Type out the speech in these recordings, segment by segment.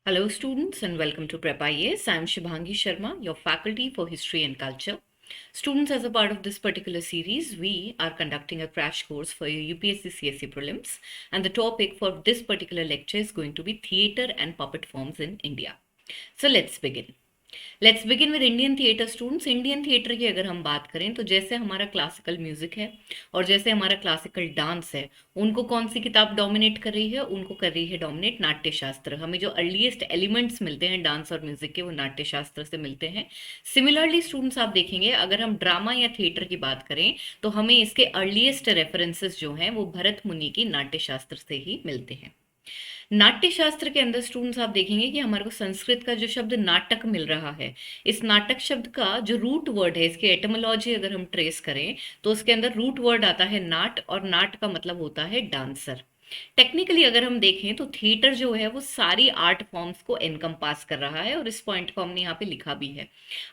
Hello, students, and welcome to Prep IAS. I'm Shubhangi Sharma, your faculty for History and Culture. Students, as a part of this particular series, we are conducting a crash course for your UPSC CSE prelims, and the topic for this particular lecture is going to be theatre and puppet forms in India. So let's begin. Let's begin with Indian theatre students. Indian theatre की अगर हम बात करें तो जैसे हमारा classical music है और जैसे हमारा क्लासिकल डांस है, उनको कौन सी किताब डोमिनेट कर रही है? उनको कर रही है डोमिनेट नाट्य शास्त्र। हमें जो अर्लीस्ट एलिमेंट्स मिलते हैं डांस और म्यूजिक के, वो नाट्य शास्त्र से मिलते हैं। सिमिलरली स्टूडेंट्स, आप देखेंगे अगर हम ड्रामा या थिएटर की बात करें तो हमें इसके अर्लीस्ट रेफरेंसेस जो हैं वो भरत मुनि की नाट्य शास्त्र से ही मिलते हैं। नाट्य शास्त्र के अंदर स्टूडेंट्स आप देखेंगे कि हमारे को संस्कृत का जो शब्द नाटक मिल रहा है, इस नाटक शब्द का जो रूट वर्ड है, इसकी एटमोलॉजी अगर हम ट्रेस करें तो उसके अंदर रूट वर्ड आता है नाट, और नाट का मतलब होता है डांसर। टेक्निकली अगर हम देखें तो थिएटर जो है वो सारी आर्ट फॉर्म्स को एनकम्पास कर रहा है, और इस पॉइंट को हमने यहाँ पे लिखा भी है।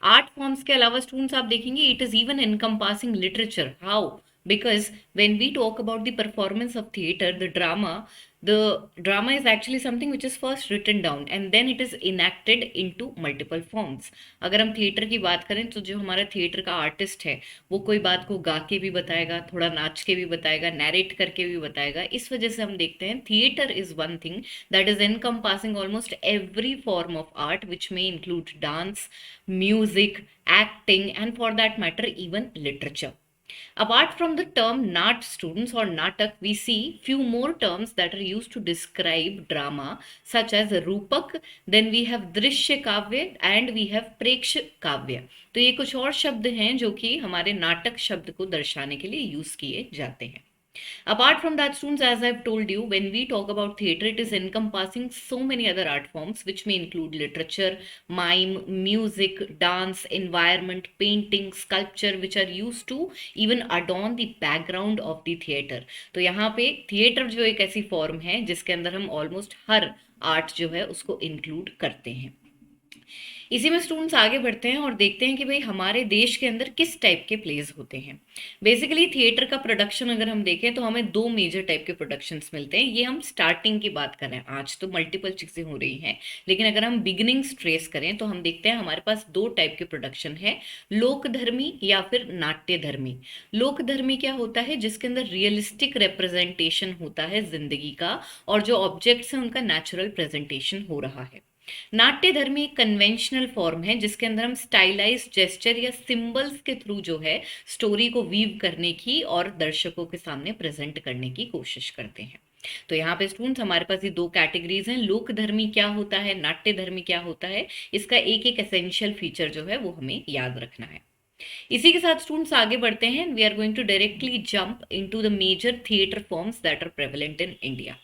आर्ट फॉर्म्स के अलावा स्टूडेंट्स आप देखेंगे it is even encompassing literature. How? because when we talk about the performance of theater, the drama is actually something which is first written down and then it is enacted into multiple forms. अगर हम theatre की बात करें तो जो हमारा theatre का artist है वो कोई बात को गा के भी बताएगा, थोड़ा नाच के भी बताएगा, नैरेट करके भी बताएगा। इस वजह से हम देखते हैं theatre is one thing that is encompassing almost every form of art which may include dance, music, acting, and for that matter even literature. Apart from the term nat students or natak, we see few more terms that are used to describe drama, such as rupak, then we have drishya kavya and we have preksh kavya. तो ये कुछ और शब्द हैं जो कि हमारे नाटक शब्द को दर्शाने के लिए यूज किए जाते हैं। Apart from that, students, as I've told you, when we talk about theatre, it is encompassing so many other art forms, which may include literature, mime, music, dance, environment, painting, sculpture, which are used to even adorn the background of the theatre. तो यहाँ पे theatre जो एक ऐसी form है जिसके अंदर हम ऑलमोस्ट हर आर्ट जो है उसको इंक्लूड करते हैं। इसी में स्टूडेंट्स आगे बढ़ते हैं और देखते हैं कि भाई हमारे देश के अंदर किस टाइप के प्लेज होते हैं। बेसिकली थिएटर का प्रोडक्शन अगर हम देखें तो हमें दो मेजर टाइप के प्रोडक्शंस मिलते हैं। ये हम स्टार्टिंग की बात करें, आज तो मल्टीपल चीज़ें हो रही हैं, लेकिन अगर हम बिगिनिंग्स ट्रेस करें तो हम देखते हैं हमारे पास दो टाइप के प्रोडक्शन है, लोकधर्मी या फिर नाट्यधर्मी। लोकधर्मी क्या होता है? जिसके अंदर रियलिस्टिक रिप्रेजेंटेशन होता है जिंदगी का, और जो ऑब्जेक्ट्स हैं उनका नेचुरल प्रेजेंटेशन हो रहा है। नाट्य धर्मी एक कन्वेंशनल फॉर्म है जिसके अंदर हम स्टाइलाइज जेस्चर या सिंबल्स के थ्रू जो है स्टोरी को वीव करने की और दर्शकों के सामने प्रेजेंट करने की कोशिश करते हैं। तो यहाँ पे स्टूडेंट्स हमारे पास ये दो कैटेगरीज हैं, लोक धर्मी क्या होता है, नाट्य धर्मी क्या होता है। इसका एक एक एसेंशियल फीचर जो है वो हमें याद रखना है। इसी के साथ स्टूडेंट्स आगे बढ़ते हैं। We are going to directly jump into the major theatre forms that are prevalent in India.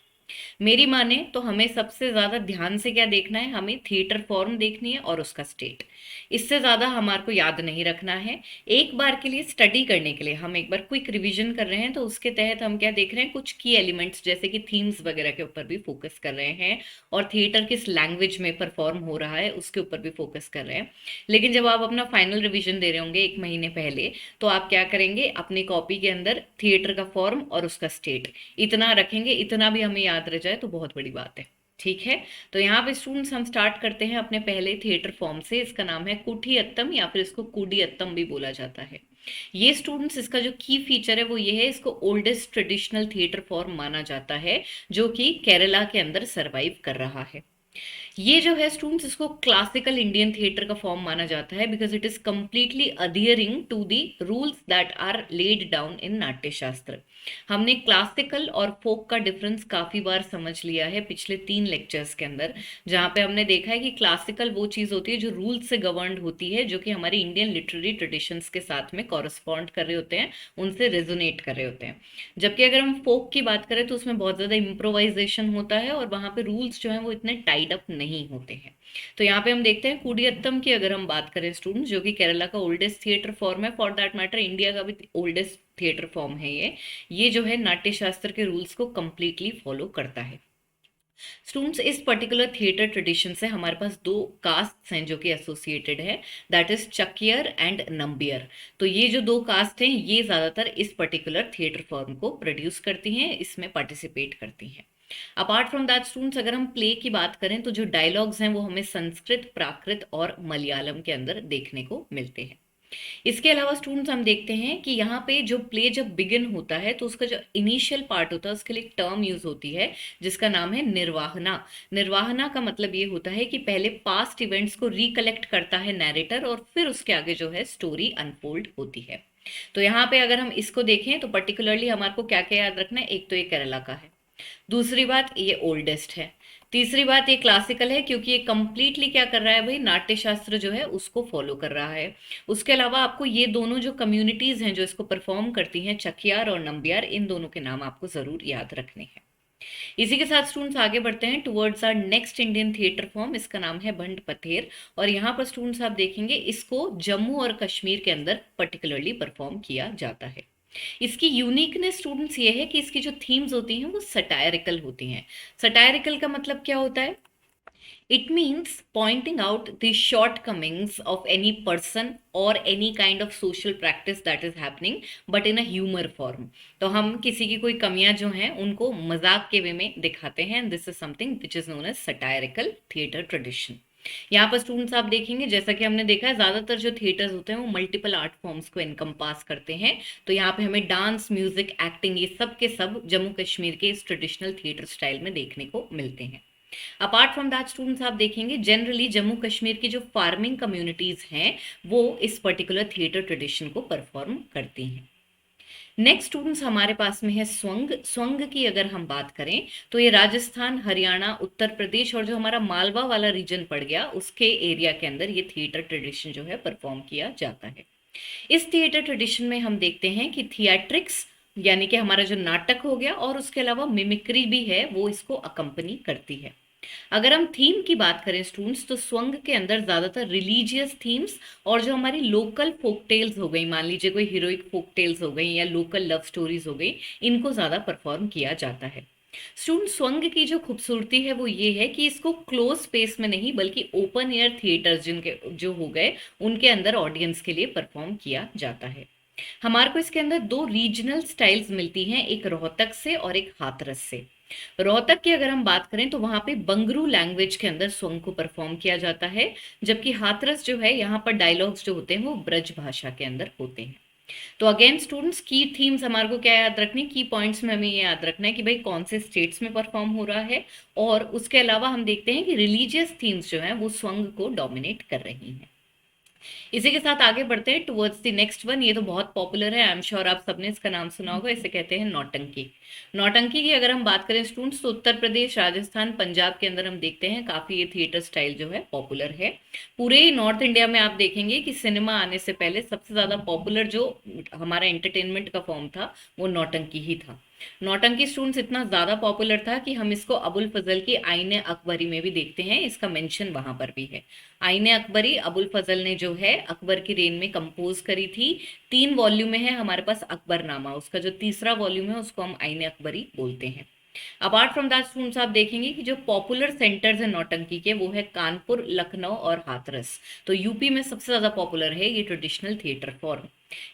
मेरी माने तो हमें सबसे ज्यादा ध्यान से क्या देखना है? हमें थिएटर फॉर्म देखनी है और उसका स्टेट। इससे ज्यादा हमारे को याद नहीं रखना है। एक बार के लिए स्टडी करने के लिए हम एक बार क्विक रिवीजन कर रहे हैं, तो उसके तहत हम क्या देख रहे हैं? कुछ की एलिमेंट्स जैसे कि थीम्स वगैरह के ऊपर भी फोकस कर रहे हैं, और थिएटर किस लैंग्वेज में परफॉर्म हो रहा है उसके ऊपर भी फोकस कर रहे हैं। लेकिन जब आप अपना फाइनल रिवीजन दे रहे होंगे एक महीने पहले, तो आप क्या करेंगे? अपनी कॉपी के अंदर थिएटर का फॉर्म और उसका स्टेट इतना रखेंगे, इतना भी हमें याद रह जाए तो बहुत बड़ी बात है। ठीक है, तो यहाँ पे स्टूडेंट्स हम स्टार्ट करते हैं अपने पहले थिएटर फॉर्म से। इसका नाम है कुटियात्तम या फिर इसको कुडियात्तम भी बोला जाता है। ये स्टूडेंट्स इसका जो की फीचर है वो ये है, इसको ओल्डेस्ट ट्रेडिशनल थिएटर फॉर्म माना जाता है जो कि केरला के अंदर सरवाइव कर रहा है। ये जो है स्टूडेंट्स इसको क्लासिकल इंडियन थिएटर का फॉर्म माना जाता है because it is completely adhering to the rules that are laid down in Natya Shastra. हमने क्लासिकल और फोक का डिफरेंस काफी बार समझ लिया है पिछले 3 लेक्चर्स के अंदर, जहां पे हमने देखा है कि क्लासिकल वो चीज होती है जो रूल्स से गवर्नड होती है, जो कि हमारे इंडियन लिटरेरी ट्रेडिशंस के साथ में कॉरस्पॉन्ड कर रहे होते हैं, उनसे रेजोनेट कर रहे होते हैं। जबकि अगर हम फोक की बात करें तो उसमें बहुत ज्यादा इम्प्रोवाइजेशन होता है और वहां पे रूल्स जो है वो इतने टाइड अप नहीं होते हैं। तो यहाँ पे हम देखते हैं कुडियत्तम की अगर हम बात करें स्टूडेंट्स, जो कि केरला का ओल्डेस्ट थिएटर फॉर्म है, फॉर दैट मैटर इंडिया का भी ओल्डेस्ट थिएटर फॉर्म है ये जो है नाट्य शास्त्र के रूल्स को कंप्लीटली फॉलो करता है। स्टूडेंट्स इस पर्टिकुलर थिएटर ट्रेडिशन से हमारे पास दो कास्ट हैं जो कि एसोसिएटेड है, दैट इज चकियर एंड नंबियर। तो ये जो दो कास्ट हैं ये ज्यादातर इस पर्टिकुलर थिएटर फॉर्म को प्रोड्यूस करती हैं, इसमें पार्टिसिपेट करती हैं। अपार्ट फ्रॉम दैट स्टूडेंट्स, अगर हम प्ले की बात करें तो जो डायलॉग्स हैं वो हमें संस्कृत, प्राकृत और मलयालम के अंदर देखने को मिलते हैं। इसके अलावा स्टूडेंट्स हम देखते हैं कि यहाँ पे जो प्ले जब बिगिन होता है तो उसका जो इनिशियल पार्ट होता है उसके लिए एक टर्म यूज होती है जिसका नाम है निर्वाहना। निर्वाहना का मतलब ये होता है कि पहले पास्ट इवेंट्स को रिकलेक्ट करता है नैरेटर और फिर उसके आगे जो है स्टोरी अनफोल्ड होती है। तो यहाँ पे अगर हम इसको देखें तो पर्टिकुलरली हमारे को क्या क्या याद रखना है, एक तो ये केरला का है, दूसरी बात ये ओल्डेस्ट है, तीसरी बात ये क्लासिकल है क्योंकि ये कंप्लीटली क्या कर रहा है भाई, नाट्य शास्त्र जो है उसको फॉलो कर रहा है। उसके अलावा आपको ये दोनों जो कम्युनिटीज हैं जो इसको परफॉर्म करती हैं, चकियार और नंबियार, इन दोनों के नाम आपको जरूर याद रखने हैं। इसी के साथ स्टूडेंट्स आगे बढ़ते हैं towards our next Indian theatre form, इसका नाम है भंड पथेर। और यहाँ पर स्टूडेंट्स आप देखेंगे इसको जम्मू और कश्मीर के अंदर पर्टिकुलरली परफॉर्म किया जाता है। इसकी यूनिकनेस स्टूडेंट्स ये है कि इसकी जो थीम्स होती हैं वो सटायरिकल होती हैं। सटायरिकल का मतलब क्या होता है? It means pointing out the shortcomings of any person or any kind of social practice that is happening, but in a humor form. तो हम किसी की कोई कमियां जो हैं उनको मजाक के वे में दिखाते हैं, and this is something which is known as satirical theatre tradition. यहाँ पर स्टूडेंट्स आप देखेंगे जैसा कि हमने देखा है ज्यादातर जो थिएटर्स होते हैं वो मल्टीपल आर्ट फॉर्म्स को इनकम्पास करते हैं। तो यहाँ पे हमें डांस, म्यूजिक, एक्टिंग, ये सब के सब जम्मू कश्मीर के इस ट्रेडिशनल थिएटर स्टाइल में देखने को मिलते हैं। अपार्ट फ्रॉम दैट स्टूडेंट्स आप देखेंगे जनरली जम्मू कश्मीर की जो फार्मिंग कम्युनिटीज हैं वो इस पर्टिकुलर थिएटर ट्रेडिशन को परफॉर्म करती हैं। नेक्स्ट स्टूडेंट्स हमारे पास में है स्वंग। स्वंग की अगर हम बात करें तो ये राजस्थान, हरियाणा, उत्तर प्रदेश और जो हमारा मालवा वाला रीजन पड़ गया उसके एरिया के अंदर ये थिएटर ट्रेडिशन जो है परफॉर्म किया जाता है। इस थिएटर ट्रेडिशन में हम देखते हैं कि थिएट्रिक्स यानी कि हमारा जो नाटक हो गया और उसके अलावा मिमिक्री भी है वो इसको अकम्पनी करती है। अगर हम थीम की बात करें स्टूडेंट्स तो स्वंग के अंदर ज्यादातर रिलीजियस थीम्स और जो हमारी लोकल फोक टेल्स हो गई, मान लीजिए कोई हीरोइक फोक टेल्स हो गई या लोकल लव स्टोरीज हो गई, इनको ज्यादा परफॉर्म किया जाता है। स्टूडेंट स्वंग की जो खूबसूरती है वो ये है कि इसको क्लोज स्पेस में नहीं बल्कि ओपन एयर थिएटर्स जिनके जो हो गए उनके अंदर ऑडियंस के लिए परफॉर्म किया जाता है। हमारे को इसके अंदर दो रीजनल स्टाइल्स मिलती हैं, एक रोहतक से और एक हाथरस से। रोहतक की अगर हम बात करें तो वहां पे बंगरू लैंग्वेज के अंदर स्वंग को परफॉर्म किया जाता है, जबकि हाथरस जो है यहाँ पर डायलॉग्स जो होते हैं वो ब्रज भाषा के अंदर होते हैं। तो अगेन स्टूडेंट्स की थीम्स हमारे को क्या याद रखनी, की पॉइंट्स में हमें ये याद रखना है कि भाई कौन से स्टेट्स में परफॉर्म हो रहा है, और उसके अलावा हम देखते हैं कि रिलीजियस थीम्स जो हैं वो स्वंग को डोमिनेट कर रही हैं। इसी के साथ आगे बढ़ते हैं टुवर्ड्स द नेक्स्ट वन। ये तो बहुत पॉपुलर है, आई एम श्योर आप सबने इसका नाम सुना होगा, इसे कहते हैं नौटंकी। नौटंकी की अगर हम बात करें स्टूडेंट्स तो उत्तर प्रदेश, राजस्थान, पंजाब के अंदर हम देखते हैं काफी ये थिएटर स्टाइल जो है पॉपुलर है। पूरे नॉर्थ इंडिया में आप देखेंगे कि सिनेमा आने से पहले सबसे ज्यादा पॉपुलर जो हमारा एंटरटेनमेंट का फॉर्म था वो नौटंकी ही था। नौटंकी स्टूडेंट्स इतना ज्यादा पॉपुलर था कि हम इसको अबुल फजल की आईने अकबरी में भी देखते हैं, इसका मेंशन वहां पर भी है। आईने अकबरी अबुल फजल ने जो है अकबर की रेन में कंपोज करी थी, 3 वॉल्यूम में है हमारे पास अकबरनामा, उसका जो तीसरा वॉल्यूम है उसको हम आईने अकबरी बोलते हैं। अपार्ट फ्रॉम दैट स्टूडेंट्स आप देखेंगे कि जो पॉपुलर सेंटर्स हैं नौटंकी के वो है कानपुर, लखनऊ और हाथरस। तो यूपी में सबसे ज्यादा पॉपुलर है ये ट्रेडिशनल थिएटर फॉर्म।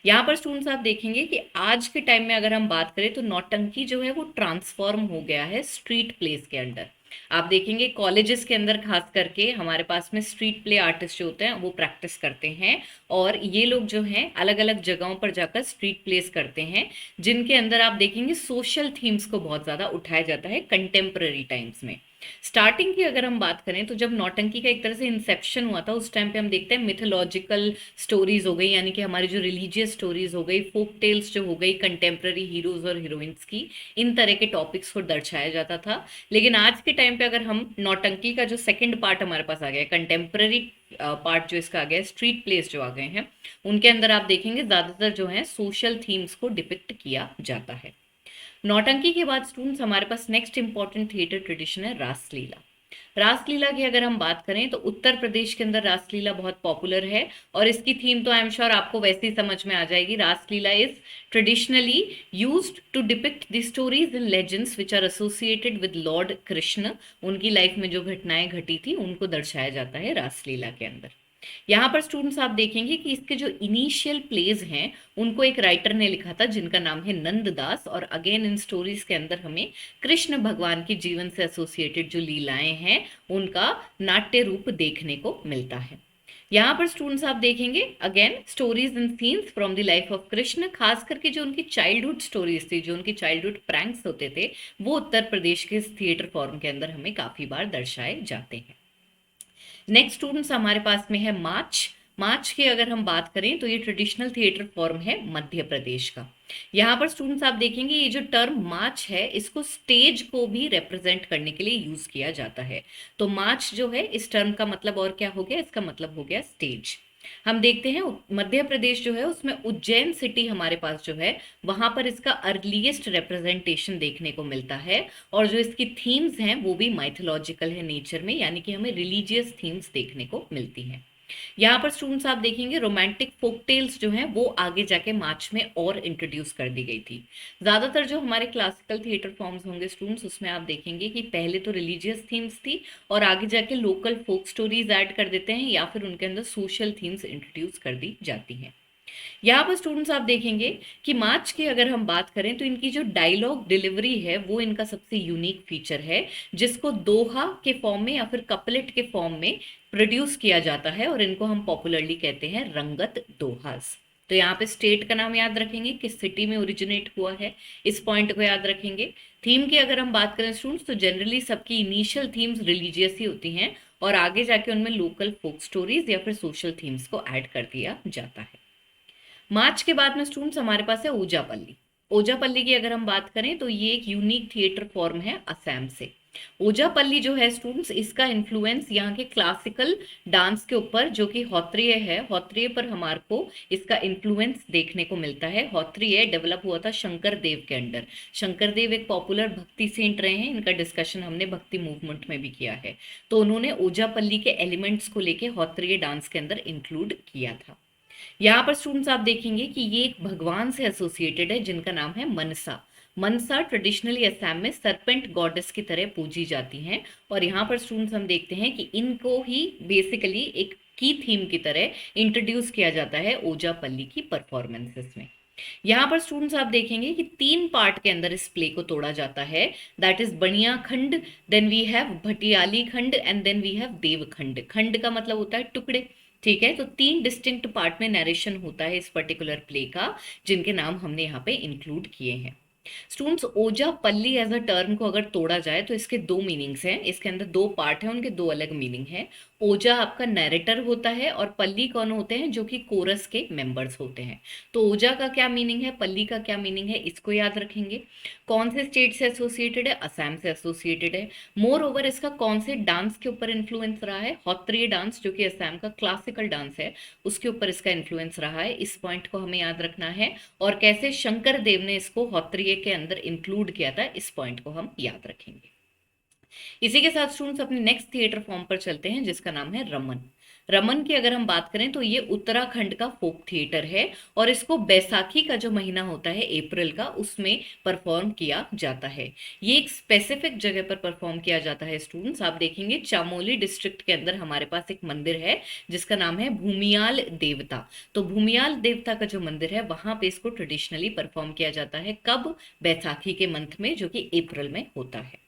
यहाँ पर स्टूडेंट्स आप देखेंगे कि आज के टाइम में अगर हम बात करें तो नौटंकी जो है वो ट्रांसफॉर्म हो गया है स्ट्रीट प्लेस के अंदर। आप देखेंगे कॉलेजेस के अंदर खास करके हमारे पास में स्ट्रीट प्ले आर्टिस्ट जो होते हैं वो प्रैक्टिस करते हैं, और ये लोग जो हैं अलग अलग जगहों पर जाकर स्ट्रीट प्लेस करते हैं जिनके अंदर आप देखेंगे सोशल थीम्स को बहुत ज्यादा उठाया जाता है कंटेम्पररी टाइम्स में। स्टार्टिंग की अगर हम बात करें तो जब नौटंकी का एक तरह से इंसेप्शन हुआ था उस टाइम पे हम देखते हैं मिथोलॉजिकल स्टोरीज हो गई, यानी कि हमारी जो रिलीजियस स्टोरीज हो गई, फोक टेल्स जो हो गई, कंटेम्प्रेरी हीरोज और हीरोइंस की, इन तरह के टॉपिक्स को दर्शाया जाता था। लेकिन आज के टाइम पे अगर हम नौटंकी का जो सेकंड पार्ट हमारे पास आ गया, कंटेम्प्रेरी पार्ट जो इसका आ गया, स्ट्रीट प्लेस जो आ गए हैं, उनके अंदर आप देखेंगे ज्यादातर जो है सोशल थीम्स को डिपिक्ट किया जाता है। नौटंकी के बाद स्टूडेंट्स हमारे पास नेक्स्ट इंपॉर्टेंट थिएटर ट्रेडिशन है रासलीला। रासलीला की अगर हम बात करें तो उत्तर प्रदेश के अंदर रासलीला बहुत पॉपुलर है, और इसकी थीम तो आई एम श्योर आपको वैसे ही समझ में आ जाएगी। Raslila is traditionally used to depict the stories and legends which are associated with lord Krishna. उनकी लाइफ में जो घटनाएं घटी थी उनको दर्शाया जाता है रासलीला के अंदर। यहाँ पर स्टूडेंट्स आप देखेंगे कि इसके जो इनिशियल प्लेज हैं उनको एक राइटर ने लिखा था जिनका नाम है नंददास, और अगेन इन स्टोरीज के अंदर हमें कृष्ण भगवान के जीवन से एसोसिएटेड जो लीलाएं हैं उनका नाट्य रूप देखने को मिलता है। यहाँ पर स्टूडेंट्स आप देखेंगे again stories and scenes from the life of Krishna, खास करके जो उनकी चाइल्डहुड स्टोरीज थी, जो उनकी चाइल्डहुड प्रैंक्स होते थे, वो उत्तर प्रदेश के थिएटर फॉर्म के अंदर हमें काफी बार दर्शाए जाते हैं। नेक्स्ट स्टूडेंट्स हमारे पास में है मार्च। मार्च की अगर हम बात करें तो ये ट्रेडिशनल थिएटर फॉर्म है मध्य प्रदेश का। यहाँ पर स्टूडेंट्स आप देखेंगे ये जो टर्म मार्च है इसको स्टेज को भी रिप्रेजेंट करने के लिए यूज किया जाता है। तो मार्च जो है इस टर्म का मतलब और क्या हो गया, इसका मतलब हो गया स्टेज। हम देखते हैं मध्य प्रदेश जो है उसमें उज्जैन सिटी हमारे पास जो है वहां पर इसका अर्लीस्ट रिप्रेजेंटेशन देखने को मिलता है, और जो इसकी थीम्स हैं वो भी माइथोलॉजिकल है नेचर में, यानी कि हमें रिलीजियस थीम्स देखने को मिलती हैं। यहाँ पर स्टूडेंट्स आप देखेंगे रोमांटिक फोक टेल्स जो हैं वो आगे जाके मार्च में और इंट्रोड्यूस कर दी गई थी। ज्यादातर जो हमारे क्लासिकल थिएटर फॉर्म्स होंगे स्टूडेंट्स उसमें आप देखेंगे कि पहले तो रिलीजियस थीम्स थी और आगे जाके लोकल फोक स्टोरीज ऐड कर देते हैं या फिर उनके अंदर सोशल थीम्स इंट्रोड्यूस कर दी जाती हैं। यहाँ पर स्टूडेंट्स आप देखेंगे कि मार्च की अगर हम बात करें तो इनकी जो डायलॉग डिलीवरी है वो इनका सबसे यूनिक फीचर है, जिसको दोहा के फॉर्म में या फिर कपलेट के फॉर्म में प्रोड्यूस किया जाता है, और इनको हम पॉपुलरली कहते हैं रंगत दोहास। तो यहाँ पे स्टेट का नाम याद रखेंगे, किस सिटी में ओरिजिनेट हुआ है, इस पॉइंट को याद रखेंगे। थीम की अगर हम बात करें स्टूडेंट्स तो जनरली सबकी इनिशियल थीम्स रिलीजियस ही होती हैं और आगे जाके उनमें लोकल फोक स्टोरीज या फिर सोशल थीम्स को ऐड कर दिया जाता है। मार्च के बाद में स्टूडेंट्स हमारे पास है ओजापल्ली। ओजापल्ली की अगर हम बात करें तो ये एक यूनिक थिएटर फॉर्म है असम से। ओजापल्ली जो है स्टूडेंट्स इसका इन्फ्लुएंस यहाँ के क्लासिकल डांस के ऊपर जो कि हौत्रीय है, हौत्रीय पर हमारे को इसका इन्फ्लुएंस देखने को मिलता है। हौत्रीय डेवलप हुआ था शंकर देव के अंडर। शंकर देव एक पॉपुलर भक्ति सेंट रहे हैं, इनका डिस्कशन हमने भक्ति मूवमेंट में भी किया है। तो उन्होंने ओजापल्ली के एलिमेंट्स को लेके हौत्रीय डांस के अंदर इंक्लूड किया था। यहाँ पर स्टूडेंट्स आप देखेंगे कि ये एक भगवान से एसोसिएटेड है जिनका नाम है मनसा। मनसा ट्रेडिशनली असम में सरपेंट गॉडेस की तरह पूजी जाती हैं, और यहाँ पर स्टूडेंट्स हम देखते हैं कि इनको ही बेसिकली एक की थीम की तरह इंट्रोड्यूस किया जाता है ओजापल्ली की परफॉर्मेंसेस में। यहाँ पर स्टूडेंट्स आप देखेंगे कि 3 पार्ट के अंदर इस प्ले को तोड़ा जाता है, दैट इज बनिया खंड, देन वी हैव भटियाली खंड एंड देन वी हैव देव खंड। खंड का मतलब होता है टुकड़े, ठीक है। तो 3 डिस्टिंक्ट पार्ट में नरेशन होता है इस पर्टिकुलर प्ले का, जिनके नाम हमने यहाँ पे इंक्लूड किए हैं। स्टूडेंट्स ओजा पल्ली एज अ टर्म को अगर तोड़ा जाए तो इसके 2 मीनिंग्स हैं, इसके अंदर 2 पार्ट हैं, उनके 2 अलग मीनिंग हैं। ओजा आपका नैरेटर होता है और पल्ली कौन होते हैं, जो कि कोरस के मेंबर्स होते हैं। तो ओजा का क्या मीनिंग है, पल्ली का क्या मीनिंग है, इसको याद रखेंगे। कौन से स्टेट से एसोसिएटेड है, असम से एसोसिएटेड है। मोर ओवर इसका कौन से डांस के ऊपर इन्फ्लुएंस रहा है, हौत्रीय डांस जो कि असम का क्लासिकल डांस है उसके ऊपर इसका इन्फ्लुएंस रहा है, इस पॉइंट को हमें याद रखना है। और कैसे शंकर देव ने इसको हौत्रीय के अंदर इंक्लूड किया था, इस पॉइंट को हम याद रखेंगे। इसी के साथ स्टूडेंट्स अपने नेक्स्ट थिएटर फॉर्म पर चलते हैं जिसका नाम है रमन। रमन की अगर हम बात करें तो ये उत्तराखंड का फोक थिएटर है, और इसको बैसाखी का जो महीना होता है अप्रैल का उसमें परफॉर्म किया जाता है। ये एक स्पेसिफिक जगह पर परफॉर्म किया जाता है स्टूडेंट्स। आप देखेंगे चामोली डिस्ट्रिक्ट के अंदर हमारे पास एक मंदिर है जिसका नाम है भूमियाल देवता। तो भूमियाल देवता का जो मंदिर है वहां पे इसको ट्रेडिशनली परफॉर्म किया जाता है, कब, बैसाखी के मंथ में जो कि अप्रैल में होता है।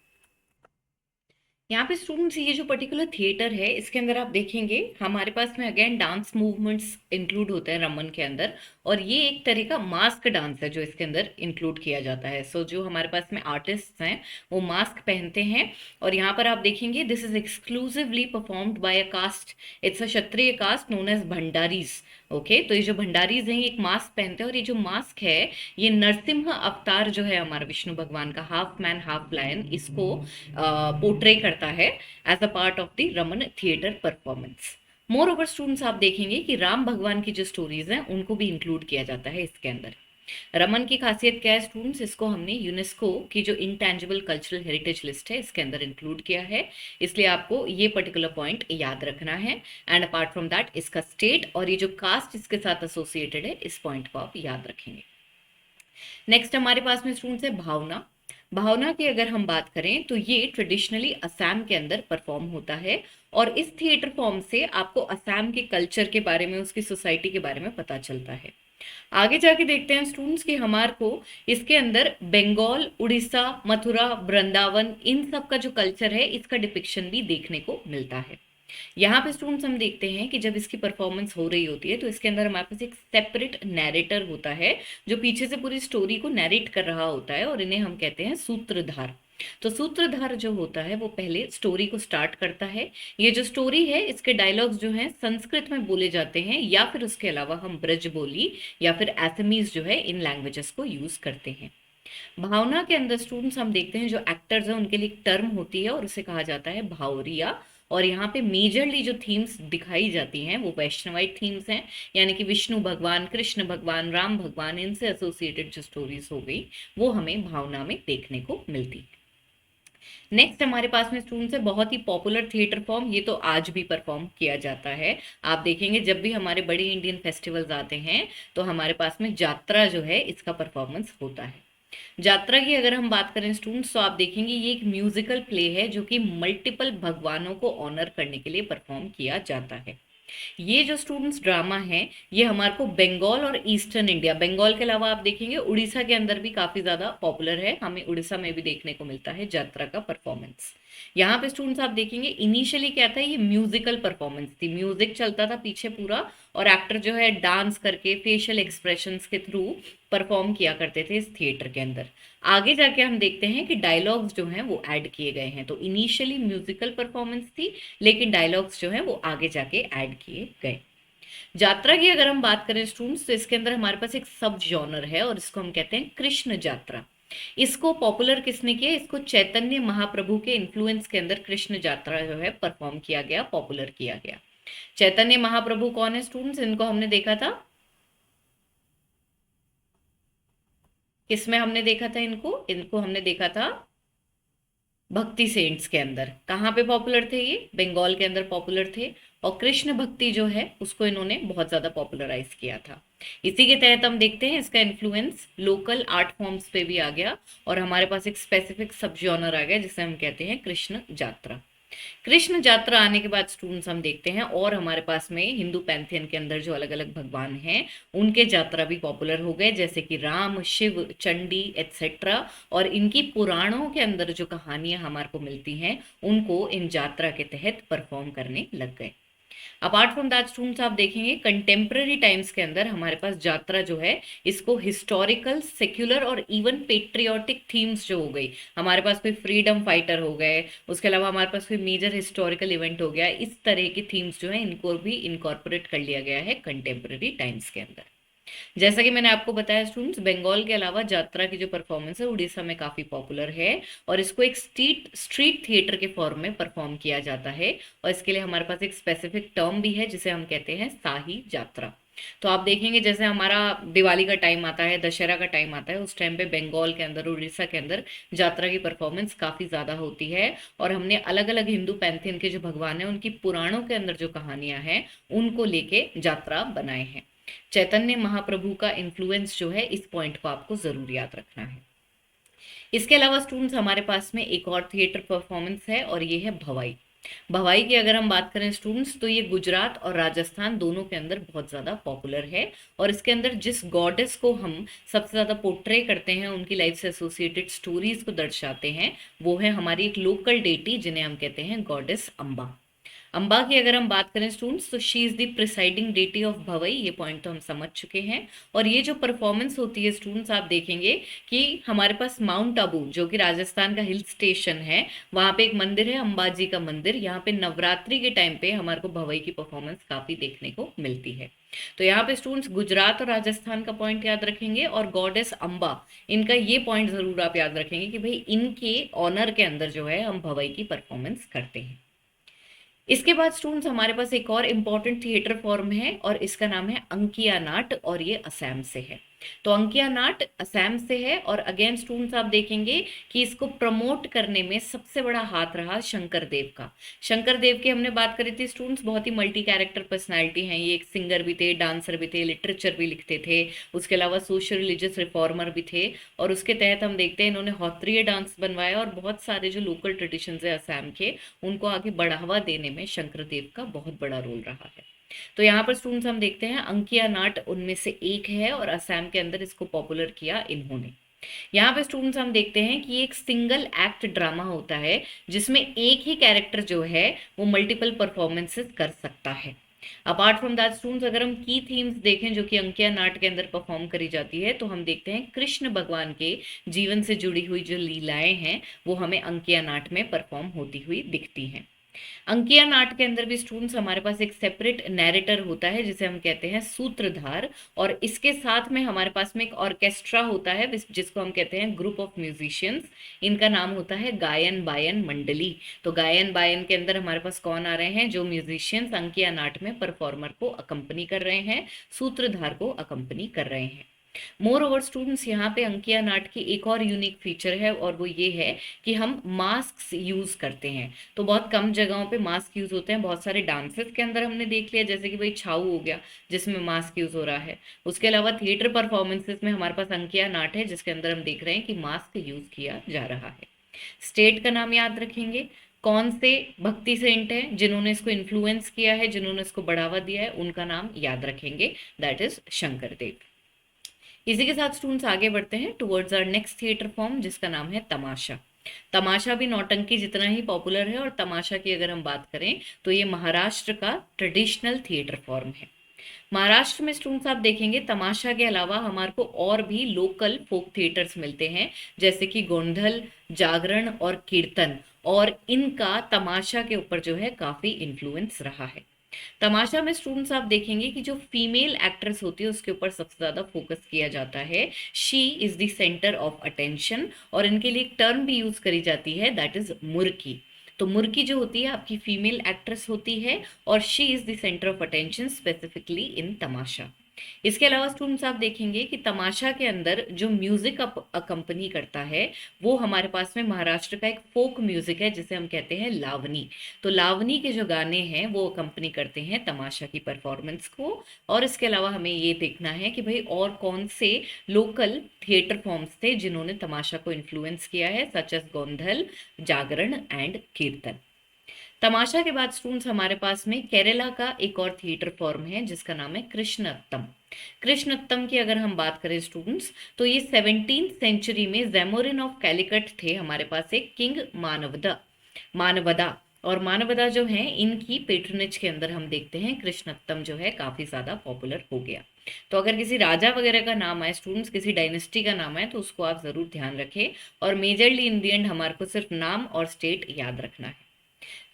यहाँ पे स्टूडेंट्स ये जो पर्टिकुलर थिएटर है इसके अंदर आप देखेंगे हमारे पास में अगेन डांस मूवमेंट्स इंक्लूड होते हैं रमन के अंदर, और ये एक तरह का मास्क डांस है जो इसके अंदर इंक्लूड किया जाता है। सो जो हमारे पास में आर्टिस्ट हैं वो मास्क पहनते हैं, और यहाँ पर आप देखेंगे this is exclusively performed by a caste, it's a Kshatriya caste known as Bhandaris. Okay, तो ये जो भंडारीज हैं ये एक मास्क पहनते हैं, और ये जो मास्क है ये नरसिम्हा अवतार जो है हमारा विष्णु भगवान का, हाफ मैन हाफ लायन, इसको पोर्ट्रे करता है as a part of the Ramman theatre performance. Moreover students आप देखेंगे कि राम भगवान की जो स्टोरीज हैं उनको भी इंक्लूड किया जाता है इसके अंदर। रमन की खासियत क्या है स्टूडेंट्स, इसको हमने यूनेस्को की जो इंटेंजिबल कल्चरल हेरिटेज लिस्ट है इसके अंदर इंक्लूड किया है, इसलिए आपको ये पर्टिकुलर पॉइंट याद रखना है। एंड अपार्ट फ्रॉम दैट इसका स्टेट और ये जो कास्ट इसके साथ एसोसिएटेड है इस पॉइंट को आप याद रखेंगे। नेक्स्ट हमारे पास में स्टूडेंट्स है भावना। भावना की अगर हम बात करें तो ये ट्रेडिशनली असम के अंदर परफॉर्म होता है, और इस थिएटर फॉर्म से आपको असम के कल्चर के बारे में, उसकी सोसाइटी के बारे में पता चलता है। आगे जाके देखते हैं स्टूडेंट्स कि हमारे को इसके अंदर बंगाल, उड़ीसा, मथुरा, वृंदावन, इन सब का जो कल्चर है इसका डिपिक्शन भी देखने को मिलता है। यहाँ पे स्टूडेंट्स हम देखते हैं कि जब इसकी परफॉर्मेंस हो रही होती है तो इसके अंदर हमारे पास एक सेपरेट नैरेटर होता है जो पीछे से पूरी स्टोरी को नैरेट कर रहा होता है, और इन्हें हम कहते हैं सूत्रधार। तो सूत्रधार जो होता है वो पहले स्टोरी को स्टार्ट करता है। ये जो स्टोरी है इसके डायलॉग्स जो हैं संस्कृत में बोले जाते हैं, या फिर उसके अलावा हम ब्रज बोली या फिर एसमीज जो है इन लैंग्वेजेस को यूज करते हैं। भावना के अंदर स्टूडेंट्स हम देखते हैं जो एक्टर्स हैं उनके लिए एक टर्म होती है और उसे कहा जाता है भावरिया। और यहाँ पे मेजरली जो थीम्स दिखाई जाती हैं वो वैष्णवाइट थीम्स हैं, यानी कि विष्णु भगवान, कृष्ण भगवान, राम भगवान, इनसे एसोसिएटेड जो स्टोरीज हो गई वो हमें भावना में देखने को मिलती है। नेक्स्ट हमारे पास में स्टूडेंट्स है बहुत ही पॉपुलर थिएटर फॉर्म, ये तो आज भी परफॉर्म किया जाता है। आप देखेंगे जब भी हमारे बड़े इंडियन फेस्टिवल्स आते हैं तो हमारे पास में जात्रा जो है इसका परफॉर्मेंस होता है। जात्रा की अगर हम बात करें स्टूडेंट्स तो आप देखेंगे ये एक म्यूजिकल प्ले है जो कि मल्टीपल भगवानों को ऑनर करने के लिए परफॉर्म किया जाता है। ये जो स्टूडेंट्स ड्रामा है ये हमारे को बंगाल और ईस्टर्न इंडिया, बंगाल के अलावा आप देखेंगे उड़ीसा के अंदर भी काफी ज्यादा पॉपुलर है, हमें उड़ीसा में भी देखने को मिलता है जात्रा का परफॉर्मेंस। यहाँ पे स्टूडेंट्स आप देखेंगे इनिशियली क्या था, ये म्यूजिकल परफॉर्मेंस थी, म्यूजिक चलता था पीछे पूरा और एक्टर जो है डांस करके फेशियल एक्सप्रेशंस के थ्रू परफॉर्म किया करते थे इस थिएटर के अंदर। आगे जाके हम देखते हैं कि डायलॉग्स जो हैं वो ऐड किए गए हैं, तो इनिशियली म्यूजिकल परफॉर्मेंस थी लेकिन डायलॉग्स जो हैं वो आगे जाके ऐड किए गए। जात्रा की अगर हम बात करें स्टूडेंट्स तो इसके अंदर हमारे पास एक सब जॉनर है और इसको हम कहते हैं कृष्ण जात्रा। इसको पॉपुलर किसने किया, इसको चैतन्य महाप्रभु के इन्फ्लुएंस के अंदर कृष्ण जात्रा जो है परफॉर्म किया गया, पॉपुलर किया गया। चैतन्य महाप्रभु कौन है स्टूडेंट्स, इनको हमने देखा था किसमें, हमने देखा था इनको इनको हमने देखा था भक्ति सेंट्स के अंदर। कहाँ पे पॉपुलर थे ये, बंगाल के अंदर पॉपुलर थे, और कृष्ण भक्ति जो है उसको इन्होंने बहुत ज्यादा पॉपुलराइज किया था। इसी के तहत हम देखते हैं इसका इन्फ्लुएंस लोकल आर्ट फॉर्म्स पे भी आ गया और हमारे पास एक स्पेसिफिक सब जॉनर आ गया जिसे हम कहते हैं कृष्ण जात्रा। कृष्ण जात्रा आने के बाद स्टूडेंट्स हम देखते हैं और हमारे पास में हिंदू पैंथियन के अंदर जो अलग अलग भगवान हैं उनके जात्रा भी पॉपुलर हो गए, जैसे कि राम, शिव, चंडी एटसेट्रा, और इनकी पुराणों के अंदर जो कहानियां हमारे को मिलती हैं उनको इन जात्रा के तहत परफॉर्म करने लग गए। अपार्ट फ्रॉम दैट स्टूडेंट्स आप देखेंगे कंटेम्प्रेरी टाइम्स के अंदर हमारे पास जात्रा जो है इसको हिस्टोरिकल, सेक्युलर और इवन पेट्रियोटिक थीम्स जो हो गई, हमारे पास कोई फ्रीडम फाइटर हो गए, उसके अलावा हमारे पास कोई मेजर हिस्टोरिकल इवेंट हो गया, इस तरह की थीम्स जो है इनको भी इनकॉर्पोरेट कर लिया गया है कंटेम्प्रेरी टाइम्स के अंदर। जैसा कि मैंने आपको बताया स्टूडेंट्स बंगाल के अलावा जात्रा की जो परफॉर्मेंस है उड़ीसा में काफी पॉपुलर है और इसको एक स्ट्रीट थिएटर के फॉर्म में परफॉर्म किया जाता है, और इसके लिए हमारे पास एक स्पेसिफिक टर्म भी है जिसे हम कहते हैं शाही जात्रा। तो आप देखेंगे जैसे हमारा दिवाली का टाइम आता है, दशहरा का टाइम आता है, उस टाइम पे बंगाल के अंदर, उड़ीसा के अंदर जात्रा की परफॉर्मेंस काफी ज्यादा होती है और हमने अलग अलग हिंदू पैंथियन के जो भगवान हैं उनकी पुराणों के अंदर जो कहानियां हैं उनको लेके जात्रा बनाए हैं। चैतन्य महाप्रभु का इन्फ्लुएंस जो है इस पॉइंट को आपको जरूर याद रखना है। इसके अलावा स्टूडेंट्स हमारे पास में एक और थिएटर परफॉर्मेंस है और ये है भवाई। भवाई की अगर हम बात करें स्टूडेंट्स तो ये गुजरात और राजस्थान दोनों के अंदर बहुत ज़्यादा पॉपुलर है और इसके अंदर जिस गॉडेस को हम सबसे ज़्यादा पोर्ट्रे करते हैं, उनकी लाइफ से एसोसिएटेड स्टोरीज को दर्शाते हैं, वो है हमारी एक लोकल डेटी जिन्हें हम कहते हैं गॉडेस अम्बा। अम्बा की अगर हम बात करें स्टूडेंट्स तो she is the presiding deity of Bhavai, ये पॉइंट तो हम समझ चुके हैं। और ये जो परफॉर्मेंस होती है स्टूडेंट्स आप देखेंगे कि हमारे पास माउंट आबू जो कि राजस्थान का हिल स्टेशन है, वहां पे एक मंदिर है अंबाजी का मंदिर, यहाँ पे नवरात्रि के टाइम पे हमारे को भवई की परफॉर्मेंस काफी देखने को मिलती है। तो यहाँ पे स्टूडेंट्स गुजरात और राजस्थान का पॉइंट याद रखेंगे और गॉडेस अम्बा, इनका ये पॉइंट जरूर आप याद रखेंगे कि भाई इनके ऑनर के अंदर जो है हम भवई की परफॉर्मेंस करते हैं। इसके बाद स्टूडेंट्स हमारे पास एक और इम्पॉर्टेंट थिएटर फॉर्म है और इसका नाम है अंकिया नाट और ये असम से है। तो अंकिया नाट असम से है, और अगेन स्टूडेंट्स आप देखेंगे कि इसको प्रमोट करने में सबसे बड़ा हाथ रहा शंकर देव का। शंकर देव की हमने बात करी थी स्टूडेंट्स, बहुत ही मल्टी कैरेक्टर पर्सनालिटी हैं ये, एक सिंगर भी थे, डांसर भी थे, लिटरेचर भी लिखते थे, उसके अलावा सोशल रिलीजियस रिफॉर्मर भी थे। और उसके तहत हम देखते हैं इन्होंने हॉत्रिय डांस बनवाया, और बहुत सारे जो लोकल ट्रेडिशन है असम के, उनको आगे बढ़ावा देने में शंकर देव का बहुत बड़ा रोल रहा है। तो यहाँ पर स्टूडेंट्स हम देखते हैं अंकिया नाट उनमें से एक है, और असम के अंदर इसको पॉपुलर किया इन्होंने। यहाँ पे स्टूडेंट्स हम देखते हैं कि एक सिंगल एक्ट ड्रामा होता है जिसमें एक ही कैरेक्टर जो है वो मल्टीपल परफॉर्मेंसेस कर सकता है। अपार्ट फ्रॉम दैट स्टूडेंट्स, अगर हम की थीम्स देखें जो कि अंकिया नाट के अंदर परफॉर्म करी जाती है, तो हम देखते हैं कृष्ण भगवान के जीवन से जुड़ी हुई जो लीलाएं हैं वो हमें अंकिया नाट में परफॉर्म होती हुई दिखती हैं। अंकिया नाट के अंदर भी स्टूडेंट्स हमारे पास एक सेपरेट नैरेटर होता है जिसे हम कहते हैं सूत्रधार, और इसके साथ में हमारे पास में एक ऑर्केस्ट्रा होता है जिसको हम कहते हैं ग्रुप ऑफ म्यूजिशियंस। इनका नाम होता है गायन बायन मंडली। तो गायन बायन के अंदर हमारे पास कौन आ रहे हैं, जो म्यूजिशियंस अंकिया नाट में परफॉर्मर को अकम्पनी कर रहे हैं, सूत्रधार को अकम्पनी कर रहे हैं। मोर ओवर स्टूडेंट्स, यहाँ पे अंकिया नाट की एक और यूनिक फीचर है, और वो ये है कि हम मास्क यूज करते हैं। तो बहुत कम जगहों पे मास्क यूज होते हैं, बहुत सारे डांसेस के अंदर हमने देख लिया, जैसे कि भाई छाऊ हो गया जिसमें मास्क यूज हो रहा है। उसके अलावा थिएटर परफॉर्मेंसेस में हमारे पास अंकिया नाट है जिसके अंदर हम देख रहे हैं कि मास्क यूज किया जा रहा है। स्टेट का नाम याद रखेंगे, कौन से भक्ति सेंट हैं जिन्होंने इसको इन्फ्लुएंस किया है, जिन्होंने इसको बढ़ावा दिया है, उनका नाम याद रखेंगे, दैट इज शंकर देव। इसी के साथ स्टूडेंट्स आगे बढ़ते हैं towards our next theatre form जिसका नाम है तमाशा। तमाशा भी नौटंकी जितना ही पॉपुलर है, और तमाशा की अगर हम बात करें तो ये महाराष्ट्र का ट्रेडिशनल थिएटर फॉर्म है। महाराष्ट्र में स्टूडेंट्स आप देखेंगे तमाशा के अलावा हमारे को और भी लोकल फोक थिएटर्स मिलते हैं, जैसे कि गोंधल, जागरण और कीर्तन, और इनका तमाशा के ऊपर जो है काफी इन्फ्लुएंस रहा है। तमाशा में स्टूडेंट्स आप देखेंगे कि जो फीमेल एक्ट्रेस होती है उसके ऊपर सबसे ज्यादा फोकस किया जाता है, she is the centre of attention, और इनके लिए एक टर्म भी यूज करी जाती है, दैट इज मुर्की। तो मुर्की जो होती है आपकी फीमेल एक्ट्रेस होती है, और she is the centre of attention specifically in Tamasha. इसके अलावा स्टूडेंट्स आप देखेंगे कि तमाशा के अंदर जो म्यूजिक अकम्पनी करता है वो हमारे पास में महाराष्ट्र का एक फोक म्यूजिक है जिसे हम कहते हैं लावनी। तो लावनी के जो गाने हैं वो अकम्पनी करते हैं तमाशा की परफॉर्मेंस को। और इसके अलावा हमें ये देखना है कि भाई और कौन से लोकल थिएटर फॉर्म्स थे जिन्होंने तमाशा को इन्फ्लुएंस किया है, सच एज गोंधल, जागरण एंड कीर्तन। तमाशा के बाद स्टूडेंट्स हमारे पास में केरला का एक और थिएटर फॉर्म है जिसका नाम है कृष्णत्तम। कृष्णत्तम की अगर हम बात करें स्टूडेंट्स, तो ये 17वीं सेंचुरी में जैमोरिन ऑफ कैलिकट थे हमारे पास एक किंग मानवदा मानवदा। और मानवदा जो है इनकी पेट्रनेज के अंदर हम देखते हैं कृष्णत्तम जो है काफी ज्यादा पॉपुलर हो गया। तो अगर किसी राजा वगैरह का नाम है स्टूडेंट्स, किसी डायनेस्टी का नाम है, तो उसको आप जरूर ध्यान रखें, और मेजरली इन दी एंड हमारे को सिर्फ नाम और स्टेट याद रखना है।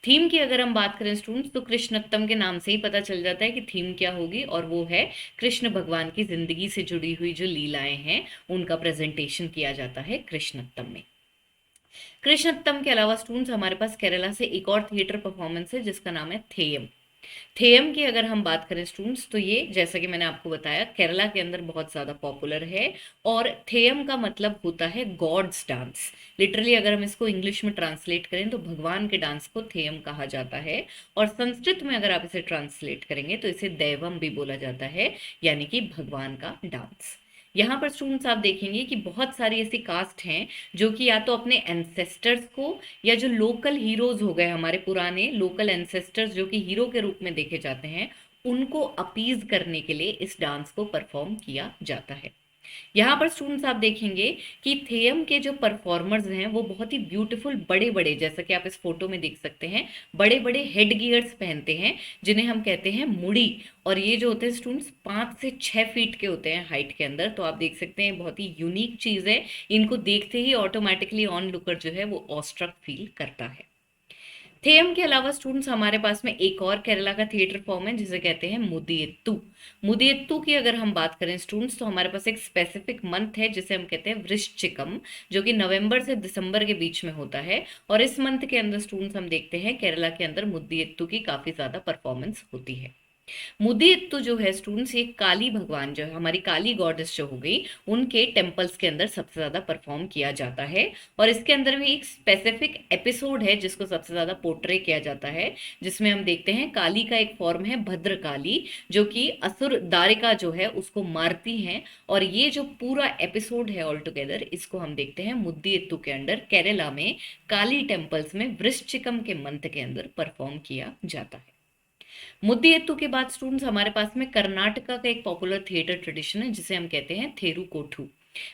थीम की अगर हम बात करें स्टूडेंट्स, तो कृष्णत्तम के नाम से ही पता चल जाता है कि थीम क्या होगी, और वो है कृष्ण भगवान की जिंदगी से जुड़ी हुई जो लीलाएं हैं उनका प्रेजेंटेशन किया जाता है कृष्णत्तम में। कृष्णत्तम के अलावा स्टूडेंट्स हमारे पास केरला से एक और थिएटर परफॉर्मेंस है जिसका नाम है थेयम। थेयम की अगर हम बात करें स्टूडेंट्स, तो ये जैसा कि मैंने आपको बताया केरला के अंदर बहुत ज़्यादा पॉपुलर है, और थेयम का मतलब होता है गॉड्स डांस। लिटरली अगर हम इसको इंग्लिश में ट्रांसलेट करें तो भगवान के डांस को थेयम कहा जाता है, और संस्कृत में अगर आप इसे ट्रांसलेट करेंगे तो इसे दैवम भी बोला जाता है, यानी कि भगवान का डांस। यहाँ पर स्टूडेंट्स आप देखेंगे कि बहुत सारी ऐसी कास्ट हैं जो कि या तो अपने एंसेस्टर्स को, या जो लोकल हीरोज हो गए हमारे पुराने लोकल एंसेस्टर्स जो कि हीरो के रूप में देखे जाते हैं, उनको अपीज करने के लिए इस डांस को परफॉर्म किया जाता है। यहाँ पर स्टूडेंट्स आप देखेंगे कि थेयम के जो परफॉर्मर्स हैं वो बहुत ही ब्यूटीफुल बड़े बड़े, जैसा कि आप इस फोटो में देख सकते हैं, बड़े बड़े हेड गियर्स पहनते हैं जिन्हें हम कहते हैं मुड़ी। और ये जो होते हैं स्टूडेंट्स 5 से 6 फीट के होते हैं हाइट के अंदर। तो आप देख सकते हैं बहुत ही यूनिक चीज़ है, इनको देखते ही ऑटोमेटिकली ऑन लुकर जो है वो ऑस्ट्रक फील करता है। थेयम के अलावा स्टूडेंट्स हमारे पास में एक और केरला का थिएटर फॉर्म है जिसे कहते हैं मुदियत्तू। मुदियत्तू की अगर हम बात करें स्टूडेंट्स, तो हमारे पास एक स्पेसिफिक मंथ है जिसे हम कहते हैं वृश्चिकम, जो कि नवंबर से दिसंबर के बीच में होता है। और इस मंथ के अंदर स्टूडेंट्स हम देखते हैं केरला के अंदर मुदियत्तू की काफी ज्यादा परफॉर्मेंस होती है। मुदियत्तु जो है स्टूडेंट्स, ये काली भगवान जो है, हमारी काली गॉडेस जो हो गई, उनके टेम्पल्स के अंदर सबसे ज्यादा परफॉर्म किया जाता है। और इसके अंदर भी एक स्पेसिफिक एपिसोड है जिसको सबसे ज्यादा पोर्ट्रे किया जाता है, जिसमें हम देखते हैं काली का एक फॉर्म है भद्रकाली, जो कि असुर दारिका जो है उसको मारती हैं। और ये जो पूरा एपिसोड है ऑल टुगेदर, इसको हम देखते हैं मुद्दियत्तु के अंदर केरला में काली टेम्पल्स में वृश्चिकम के मंथ के अंदर परफॉर्म किया जाता है। मुद्दियत्तु के बाद स्टूडेंट्स हमारे पास में कर्नाटका का एक पॉपुलर थिएटर ट्रेडिशन है जिसे हम कहते हैं थेरुकोठू।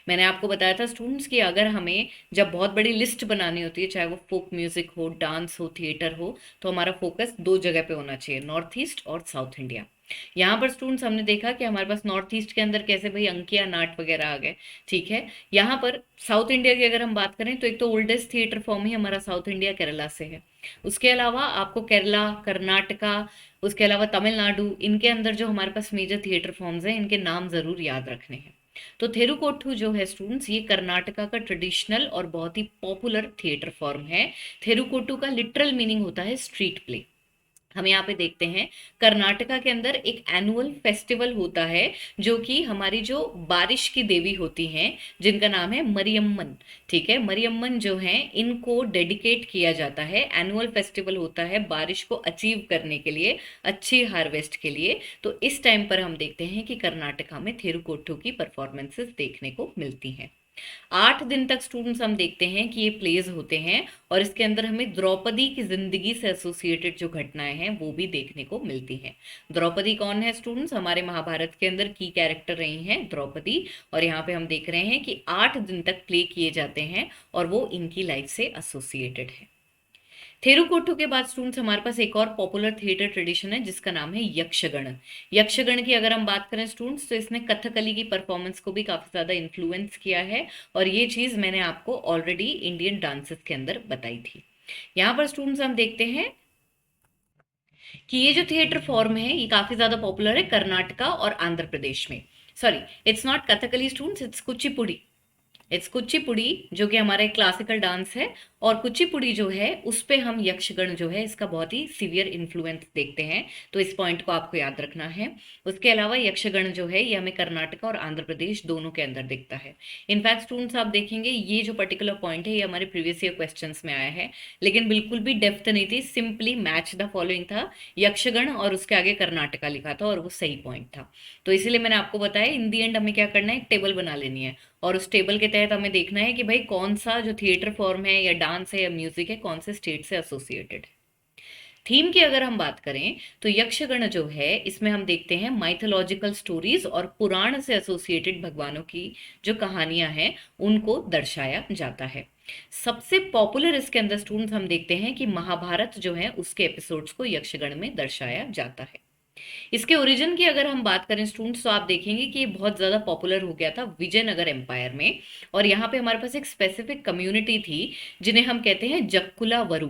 मैंने आपको बताया था स्टूडेंट्स कि अगर हमें जब बहुत बड़ी लिस्ट बनानी होती है, चाहे वो फोक म्यूजिक हो, डांस हो, थिएटर हो, तो हमारा फोकस दो जगह पे होना चाहिए, नॉर्थ ईस्ट और साउथ इंडिया। यहाँ पर स्टूडेंट्स हमने देखा कि हमारे पास नॉर्थ ईस्ट के अंदर कैसे भाई अंकिया नाट वगैरह आ गए, ठीक है। यहाँ पर साउथ इंडिया की अगर हम बात करें तो एक तो ओल्डेस्ट थिएटर फॉर्म ही हमारा साउथ इंडिया केरला से है। उसके अलावा आपको केरला, कर्नाटका, उसके अलावा तमिलनाडु, इनके अंदर जो हमारे पास मेजर थिएटर फॉर्म्स हैं, इनके नाम जरूर याद रखने हैं। तो थेरुकोट्ठू जो है स्टूडेंट्स, ये कर्नाटका का ट्रेडिशनल और बहुत ही पॉपुलर थिएटर फॉर्म है। थेरुकोट्टू का लिटरल मीनिंग होता है स्ट्रीट प्ले। हम यहाँ पे देखते हैं कर्नाटका के अंदर एक एनुअल फेस्टिवल होता है, जो कि हमारी जो बारिश की देवी होती हैं, जिनका नाम है मरियम्मन, ठीक है। मरियम्मन जो है, इनको डेडिकेट किया जाता है। एनुअल फेस्टिवल होता है बारिश को अचीव करने के लिए, अच्छी हार्वेस्ट के लिए। तो इस टाइम पर हम देखते हैं कि कर्नाटका में थेरुकोट्टू की परफॉर्मेंसेस देखने को मिलती हैं। 8 दिन तक स्टूडेंट्स हम देखते हैं कि ये प्लेज होते हैं, और इसके अंदर हमें द्रौपदी की जिंदगी से एसोसिएटेड जो घटनाएं हैं वो भी देखने को मिलती हैं। द्रौपदी कौन है स्टूडेंट्स? हमारे महाभारत के अंदर की कैरेक्टर रही हैं द्रौपदी। और यहाँ पे हम देख रहे हैं कि 8 दिन तक प्ले किए जाते हैं और वो इनकी लाइफ से एसोसिएटेड है। थेरुकोट्टू के बाद स्टूडेंट्स हमारे पास एक और पॉपुलर थिएटर ट्रेडिशन है जिसका नाम है यक्षगण। यक्षगण की अगर हम बात करें स्टूडेंट्स, तो इसने कथकली की परफॉर्मेंस को भी काफी ज्यादा इन्फ्लुएंस किया है, और ये चीज मैंने आपको ऑलरेडी इंडियन डांसेस के अंदर बताई थी। यहाँ पर स्टूडेंट्स हम देखते हैं कि ये जो थिएटर फॉर्म है ये काफी ज्यादा पॉपुलर है कर्नाटका और आंध्र प्रदेश में। Sorry, it's not Kathakali students, it's Kuchipudi. It's Kuchipudi, जो कि हमारा एक क्लासिकल डांस है। और कुचिपुड़ी जो है उस पे हम यक्षगण जो है इसका बहुत ही सीवियर इन्फ्लुएंस देखते हैं, तो इस पॉइंट को आपको याद रखना है। उसके अलावा यक्षगण जो है ये हमें कर्नाटका और आंध्र प्रदेश दोनों के अंदर दिखता है। इनफैक्ट स्टूडेंट्स आप देखेंगे ये जो पर्टिकुलर पॉइंट है ये हमारे प्रीवियस ईयर क्वेश्चंस में आया है, लेकिन बिल्कुल भी डेप्थ नहीं थी, सिंपली मैच द फॉलोइंग था, यक्षगण और उसके आगे कर्नाटका लिखा था, और वो सही पॉइंट था। तो इसीलिए मैंने आपको बताया इन दी एंड हमें क्या करना है, एक टेबल बना लेनी है, और उस टेबल के तहत हमें देखना है कि भाई कौन सा जो थिएटर फॉर्म है या डांस है या म्यूजिक है कौन से स्टेट से एसोसिएटेड है। थीम की अगर हम बात करें तो यक्षगण जो है इसमें हम देखते हैं माइथोलॉजिकल स्टोरीज और पुराण से एसोसिएटेड भगवानों की जो कहानियां हैं उनको दर्शाया जाता है। सबसे पॉपुलर इसके अंदर स्टूडेंट्स हम देखते हैं कि महाभारत जो है उसके एपिसोड्स को यक्षगण में दर्शाया जाता है। इसके ओरिजिन की अगर हम बात करें स्टूडेंट्स, तो आप देखेंगे कि ये बहुत ज़्यादा पॉपुलर हो गया था विजयनगर एम्पायर में, और यहाँ पे हमारे पास एक स्पेसिफिक कम्युनिटी थी जिन्हें हम कहते हैं जक्कुला वरु।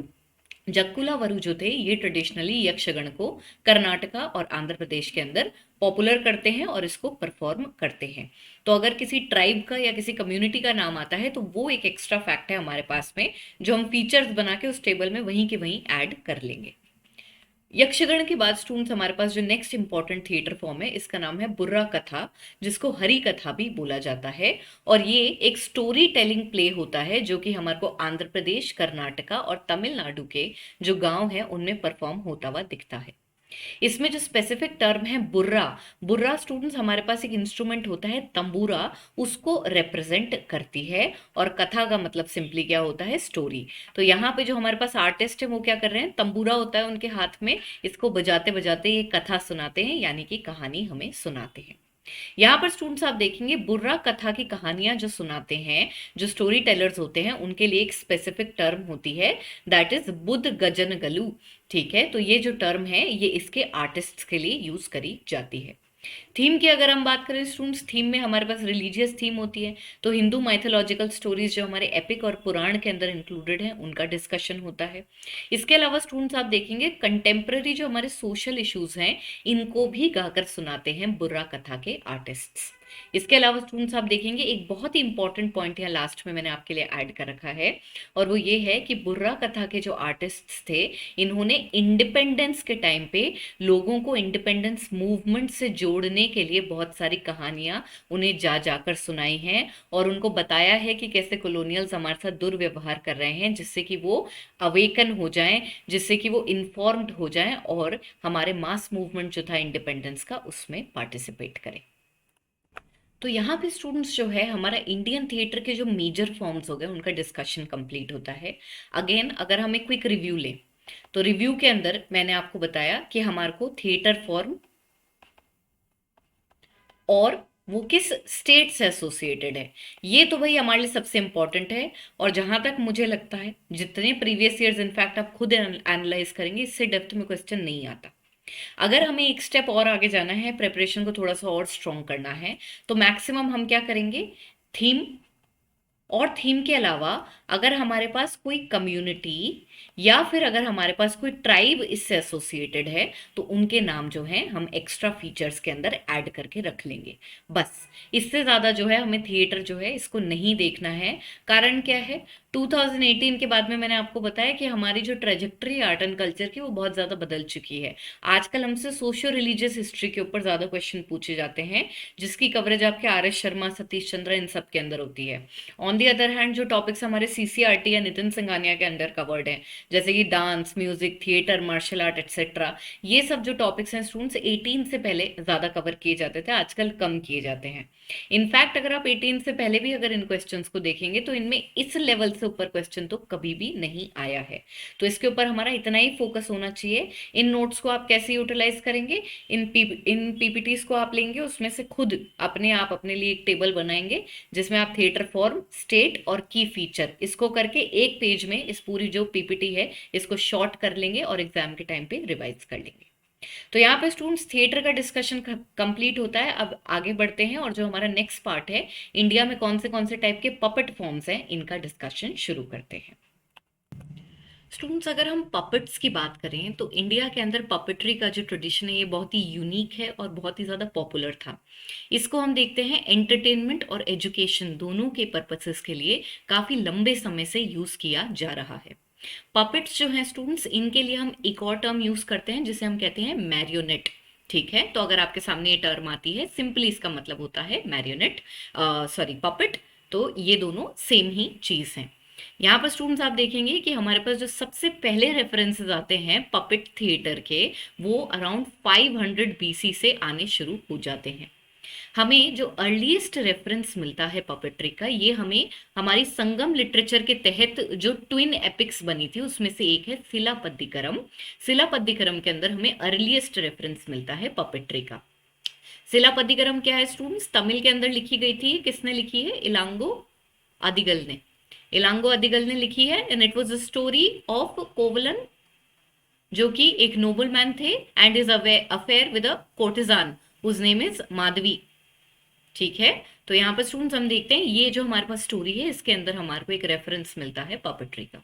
जक्कुला वरु जो थे ये ट्रेडिशनली यक्षगण को कर्नाटका और आंध्र प्रदेश के अंदर पॉपुलर करते हैं और इसको परफॉर्म करते हैं। तो अगर किसी ट्राइब का या किसी कम्युनिटी का नाम आता है तो वो एक एक्स्ट्रा फैक्ट है हमारे पास में, जो हम फीचर्स बना के उस टेबल में वहीं के वहीं ऐड कर लेंगे। यक्षगण के बाद स्टूडेंट्स हमारे पास जो नेक्स्ट इंपॉर्टेंट थिएटर फॉर्म है इसका नाम है बुर्रा कथा, जिसको हरी कथा भी बोला जाता है। और ये एक स्टोरी टेलिंग प्ले होता है जो कि हमारे को आंध्र प्रदेश, कर्नाटका और तमिलनाडु के जो गांव हैं उनमें परफॉर्म होता हुआ दिखता है। इसमें जो स्पेसिफिक टर्म है बुर्रा, बुर्रा स्टूडेंट्स हमारे पास एक इंस्ट्रूमेंट होता है तंबूरा, उसको रिप्रेजेंट करती है। और कथा का मतलब सिंपली क्या होता है, स्टोरी। तो यहाँ पे जो हमारे पास आर्टिस्ट है वो क्या कर रहे हैं, तंबूरा होता है उनके हाथ में, इसको बजाते बजाते ये कथा सुनाते हैं, यानी कि कहानी हमें सुनाते हैं। यहाँ पर स्टूडेंट्स आप देखेंगे बुर्रा कथा की कहानियां जो सुनाते हैं, जो स्टोरी टेलर्स होते हैं, उनके लिए एक स्पेसिफिक टर्म होती है, दैट इज बुद्ध गजन गलू। ठीक है, तो ये जो टर्म है ये इसके आर्टिस्ट के लिए यूज करी जाती है। थीम की अगर हम बात करें स्टूडेंट्स, थीम में हमारे पास रिलीजियस थीम होती है, तो हिंदू माइथोलॉजिकल स्टोरीज जो हमारे एपिक और पुराण के अंदर इंक्लूडेड है उनका डिस्कशन होता है। इसके अलावा स्टूडेंट्स आप देखेंगे कंटेम्प्रेरी जो हमारे सोशल इश्यूज हैं इनको भी गाकर सुनाते हैं बुर्रा कथा के आर्टिस्ट्स। इसके अलावा स्टूडेंट्स आप देखेंगे एक बहुत ही इंपॉर्टेंट पॉइंट यहाँ लास्ट में मैंने आपके लिए ऐड कर रखा है, और वो ये है कि बुर्रा कथा के जो आर्टिस्ट्स थे, इन्होंने इंडिपेंडेंस के टाइम पे लोगों को इंडिपेंडेंस मूवमेंट से जोड़ने के लिए बहुत सारी कहानियां उन्हें जा जाकर सुनाई हैं, और उनको बताया है कि कैसे कॉलोनियल्स हमारे साथ दुर्व्यवहार कर रहे हैं, जिससे कि वो अवेकन हो जाएं, जिससे कि वो इन्फॉर्म्ड हो जाएं और हमारे मास मूवमेंट जो था इंडिपेंडेंस का उसमें पार्टिसिपेट करें। तो यहाँ पे स्टूडेंट्स जो है हमारा इंडियन थिएटर के जो मेजर फॉर्म्स हो गए उनका डिस्कशन कंप्लीट होता है। अगेन अगर हम एक क्विक रिव्यू लें तो रिव्यू के अंदर मैंने आपको बताया कि हमारे को थिएटर फॉर्म और वो किस स्टेट से एसोसिएटेड है, ये तो भाई हमारे लिए सबसे इंपॉर्टेंट है। और जहां तक मुझे लगता है जितने प्रीवियस ईयर्स इनफैक्ट आप खुद एनालाइज करेंगे, इससे डेप्थ में क्वेश्चन नहीं आता। अगर हमें एक स्टेप और आगे जाना है, प्रेपरेशन को थोड़ा सा और स्ट्रॉन्ग करना है, तो मैक्सिमम हम क्या करेंगे, थीम, और थीम के अलावा अगर हमारे पास कोई कम्युनिटी या फिर अगर हमारे पास कोई ट्राइब इससे एसोसिएटेड है तो उनके नाम जो हैं हम एक्स्ट्रा फीचर्स के अंदर ऐड करके रख लेंगे। बस इससे ज़्यादा जो है हमें थिएटर जो है इसको नहीं देखना है। कारण क्या है, 2018 के बाद में मैंने आपको बताया कि हमारी जो ट्रेजेक्ट्री आर्ट एंड कल्चर की वो बहुत ज़्यादा बदल चुकी है। आजकल हमसे सोशियो रिलीजियस हिस्ट्री के ऊपर ज़्यादा क्वेश्चन पूछे जाते हैं, जिसकी कवरेज आपके आर एस शर्मा, सतीश चंद्र इन सब के अंदर होती है। ऑन दी अदर हैंड जो टॉपिक्स हमारे सीसीआरटी या नितिन सिंघानिया के अंडर कवर्ड हैं, जैसे कि dance, music, theatre, martial art etcetera, ये सब जो टॉपिक्स हैं स्टूडेंट्स 18 से पहले ज़्यादा कवर किए जाते थे, आजकल कम किए जाते हैं। इनफैक्ट अगर आप 18 से पहले भी अगर इन क्वेश्चंस को देखेंगे तो इनमें इस लेवल से ऊपर क्वेश्चन तो कभी भी नहीं आया है। तो इसके ऊपर हमारा इतना ही फोकस होना चाहिए। इन नोट्स को आप कैसे यूटिलाइज करेंगे, इन पीपीटीज को आप लेंगे, उसमें से खुद अपने आप अपने लिए एक टेबल बनाएंगे जिसमें आप थिएटर फॉर्म, स्टेट और की फीचर इसको करके एक पेज में इस पूरी जो पीपीटी है इसको शॉर्ट कर लेंगे और एग्जाम के टाइम पे रिवाइज कर लेंगे। तो यहाँ पे स्टूडेंट्स थिएटर का डिस्कशन कंप्लीट होता है। अब आगे बढ़ते हैं और जो हमारा नेक्स्ट पार्ट है, इंडिया में कौन से टाइप के पपेट फॉर्म्स हैं, इनका डिस्कशन शुरू करते हैं। स्टूडेंट्स अगर हम पपेट्स की बात करें तो इंडिया के अंदर पपेट्री का जो ट्रेडिशन है ये बहुत ही यूनिक है और बहुत ही ज़्यादा पॉपुलर था। इसको हम देखते हैं एंटरटेनमेंट और एजुकेशन दोनों के पर्पसेस के लिए काफ़ी लंबे समय से यूज़ किया जा रहा है। पपेट्स जो हैं स्टूडेंट्स, इनके लिए हम एक और टर्म यूज़ करते हैं जिसे हम कहते हैं मैरियोनेट। ठीक है, तो अगर आपके सामने ये टर्म आती है, सिंपली इसका मतलब होता है मैरियोनेट, सॉरी पपेट। तो ये दोनों सेम ही चीज़ हैं। यहाँ पर स्टूडेंट्स आप देखेंगे कि हमारे पास जो सबसे पहले रेफरेंसेस आते हैं पपेट थिएटर के, वो अराउंड 500 बीसी से आने शुरू हो जाते हैं। हमें जो अर्लीस्ट रेफरेंस मिलता है पपेट्री का, ये हमें हमारी संगम लिटरेचर के तहत जो ट्विन एपिक्स बनी थी उसमें से एक है सिलापद्दिकरम। सिलापद्दिकरम के अंदर हमें अर्लीस्ट रेफरेंस मिलता है पपेट्री का। सिलापद्दिकरम क्या है स्टूडेंट्स, तमिल के अंदर लिखी गई थी। किसने लिखी है? इलांगो अदिगल ने। इलांगो अदिगल ने लिखी है and it was a story of Kovalan, जो कि एक नोबलमैन थे, and his affair with a courtesan whose name is Madhavi. ठीक है, तो यहाँ पर स्टूडेंट्स हम देखते हैं ये जो हमारे पास स्टोरी है इसके अंदर हमारे को एक रेफरेंस मिलता है पपेट्री का।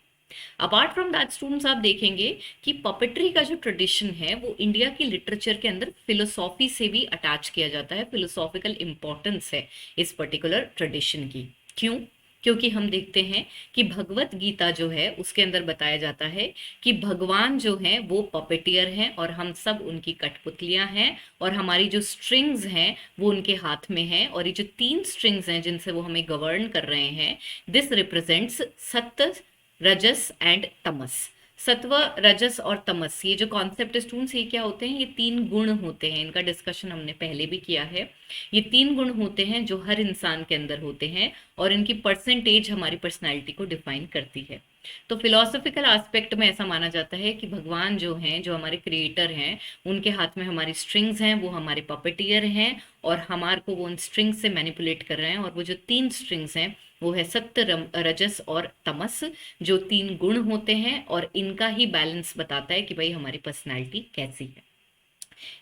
अपार्ट फ्रॉम दैट स्टूडेंट्स आप देखेंगे कि पपेट्री का जो ट्रेडिशन है वो इंडिया की लिटरेचर के अंदर फिलोसॉफी से भी अटैच किया जाता है। फिलोसॉफिकल इंपॉर्टेंस है इस पर्टिकुलर ट्रेडिशन की। क्यों? क्योंकि हम देखते हैं कि भगवत गीता जो है उसके अंदर बताया जाता है कि भगवान जो हैं वो पपेटियर हैं और हम सब उनकी कठपुतलियां हैं, और हमारी जो स्ट्रिंग्स हैं वो उनके हाथ में हैं, और ये जो 3 स्ट्रिंग्स हैं जिनसे वो हमें गवर्न कर रहे हैं, दिस रिप्रेजेंट्स सत्य, रजस एंड तमस। सत्व, रजस और तमस, ये जो कॉन्सेप्ट स्टूडेंट्स ये क्या होते हैं? ये 3 गुण होते हैं। इनका डिस्कशन हमने पहले भी किया है। ये 3 गुण होते हैं जो हर इंसान के अंदर होते हैं और इनकी परसेंटेज हमारी पर्सनैलिटी को डिफाइन करती है। तो फिलोसॉफिकल एस्पेक्ट में ऐसा माना जाता है कि भगवान जो हैं, जो हमारे क्रिएटर हैं, उनके हाथ में हमारी स्ट्रिंग्स हैं, वो हमारे पपेटियर हैं और हमारे को वो उन स्ट्रिंग्स से मैनिपुलेट कर रहे हैं। और वो जो 3 स्ट्रिंग्स हैं वो है सत्य, रजस और तमस, जो 3 गुण होते हैं, और इनका ही बैलेंस बताता है कि भाई हमारी पर्सनैलिटी कैसी है।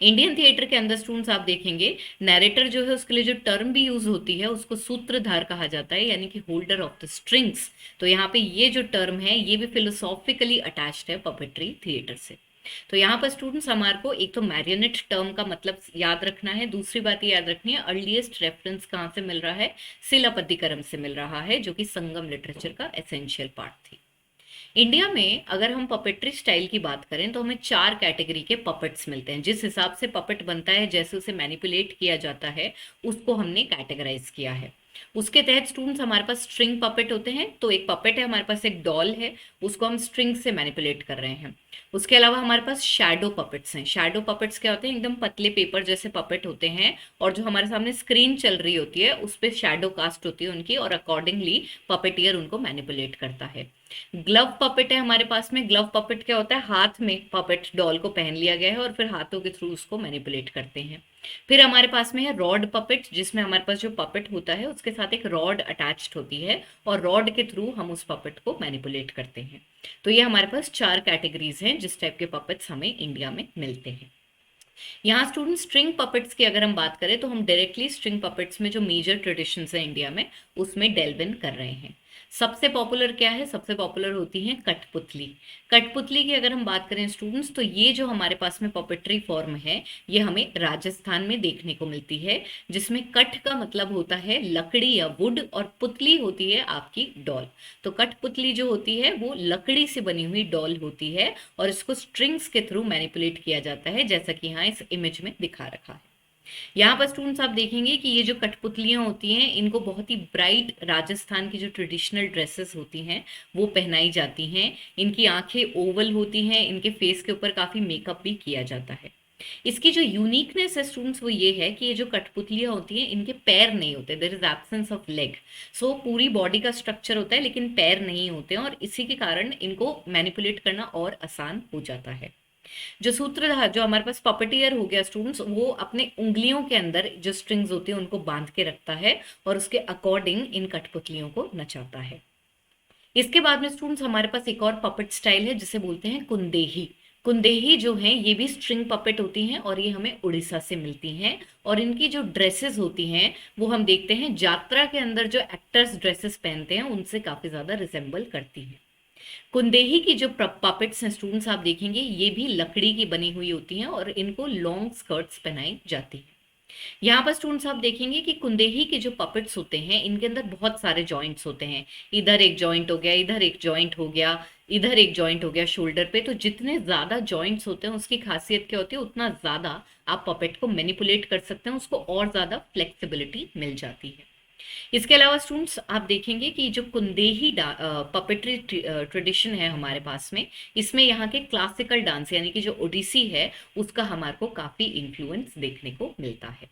इंडियन थिएटर के अंदर स्टूडेंट्स आप देखेंगे नैरेटर जो है उसके लिए जो टर्म भी यूज होती है उसको सूत्रधार कहा जाता है, यानी कि होल्डर ऑफ द स्ट्रिंग्स। तो यहाँ पे ये जो टर्म है ये भी फिलोसॉफिकली अटैच्ड है पपेट्री थिएटर से। तो यहाँ पर स्टूडेंट्स हमारे को एक तो मैरियोनेट टर्म का मतलब याद रखना है, दूसरी बात ये याद रखनी है अर्लीस्ट रेफरेंस कहाँ से मिल रहा है, सिलापतिकरम से मिल रहा है, जो कि संगम लिटरेचर का एसेंशियल पार्ट थी। इंडिया में अगर हम पपेट्री स्टाइल की बात करें तो हमें 4 कैटेगरी के पपेट्स मिलते हैं। जिस हिसाब से पपेट बनता है, जैसे उसे मैनिपुलेट किया जाता है, उसको हमने कैटेगराइज किया है। उसके तहत स्टूडेंट्स हमारे पास स्ट्रिंग पपेट होते हैं। तो एक पपेट है हमारे पास, एक डॉल है, उसको हम स्ट्रिंग से मैनिपुलेट कर रहे हैं। उसके अलावा हमारे पास शैडो पपेट्स हैं। शैडो पपेट्स क्या होते हैं, एकदम पतले पेपर जैसे पपेट होते हैं, और जो हमारे सामने स्क्रीन चल रही होती है उस पर शैडो कास्ट होती है उनकी, और अकॉर्डिंगली पपेटियर उनको मैनिपुलेट करता है। ग्लव पपेट है हमारे पास में। ग्लव पपेट क्या होता है, हाथ में पपेट डॉल को पहन लिया गया है और फिर हाथों के थ्रू उसको मैनिपुलेट करते हैं। फिर हमारे पास में है रॉड पपेट, जिसमें हमारे पास जो पपेट होता है उसके साथ एक रॉड अटैच्ड होती है, और रॉड के थ्रू हम उस पपेट को मैनिपुलेट करते हैं। तो ये हमारे पास 4 कैटेगरीज हैं जिस टाइप के पपेट्स हमें इंडिया में मिलते हैं। यहाँ स्टूडेंट स्ट्रिंग पपेट्स की अगर हम बात करें तो हम डायरेक्टली स्ट्रिंग पपेट्स में जो मेजर ट्रेडिशंस है इंडिया में उसमें डेल्व इन कर रहे हैं। सबसे पॉपुलर क्या है, सबसे पॉपुलर होती है कठपुतली। कठपुतली की अगर हम बात करें स्टूडेंट्स, तो ये जो हमारे पास में पपेट्री फॉर्म है ये हमें राजस्थान में देखने को मिलती है, जिसमें कठ का मतलब होता है लकड़ी या वुड, और पुतली होती है आपकी डॉल। तो कठपुतली जो होती है वो लकड़ी से बनी हुई डॉल होती है, और इसको स्ट्रिंग्स के थ्रू मैनिपुलेट किया जाता है, जैसा कि यहाँ इस इमेज में दिखा रखा है। यहाँ पर स्टूडेंट्स आप देखेंगे कि ये जो कठपुतलियां होती हैं इनको बहुत ही ब्राइट राजस्थान की जो ट्रेडिशनल ड्रेसेस होती हैं वो पहनाई जाती हैं। इनकी आंखें ओवल होती हैं, इनके फेस के ऊपर काफ़ी मेकअप भी किया जाता है। इसकी जो यूनिकनेस है स्टूडेंट्स वो ये है कि ये जो कठपुतलियां होती हैं इनके पैर नहीं होते, there is absence of leg. So पूरी बॉडी का स्ट्रक्चर होता है लेकिन पैर नहीं होते हैं, और इसी के कारण इनको मैनिपुलेट करना और आसान हो जाता है। जो सूत्रधार, जो हमारे पास पपेटियर हो गया स्टूडेंट्स, वो अपने उंगलियों के अंदर जो स्ट्रिंग्स होती है उनको बांध के रखता है और उसके अकॉर्डिंग इन कठपुतलियों को नचाता है। इसके बाद में स्टूडेंट्स हमारे पास एक और पपेट स्टाइल है जिसे बोलते हैं कुंदेही। कुंदेही जो है ये भी स्ट्रिंग पपेट होती हैं, और ये हमें उड़ीसा से मिलती हैं। और इनकी जो ड्रेसेस होती हैं वो हम देखते हैं यात्रा के अंदर जो एक्टर्स ड्रेसेस पहनते हैं उनसे काफी ज्यादा रिसेंबल करती हैं। कुंदेही की जो पपेट्स हैं स्टूडेंट्स आप देखेंगे ये भी लकड़ी की बनी हुई होती हैं, और इनको लॉन्ग स्कर्ट्स पहनाई जाती है। यहाँ पर स्टूडेंट्स आप देखेंगे कि कुंदेही के जो पपेट्स होते हैं इनके अंदर बहुत सारे जॉइंट्स होते हैं। इधर एक जॉइंट हो गया, इधर एक जॉइंट हो गया, इधर एक जॉइंट हो गया शोल्डर पे। तो जितने ज्यादा जॉइंट्स होते हैं उसकी खासियत क्या होती है, उतना ज्यादा आप पपेट को मैनिपुलेट कर सकते हैं, उसको और ज्यादा फ्लेक्सिबिलिटी मिल जाती है। इसके अलावा स्टूडेंट्स आप देखेंगे कि जो कुंदेही पपेट्री ट्रेडिशन है हमारे पास में, इसमें यहाँ के क्लासिकल डांस यानी कि जो ओडिसी है उसका हमारे को काफी इन्फ्लुएंस देखने को मिलता है।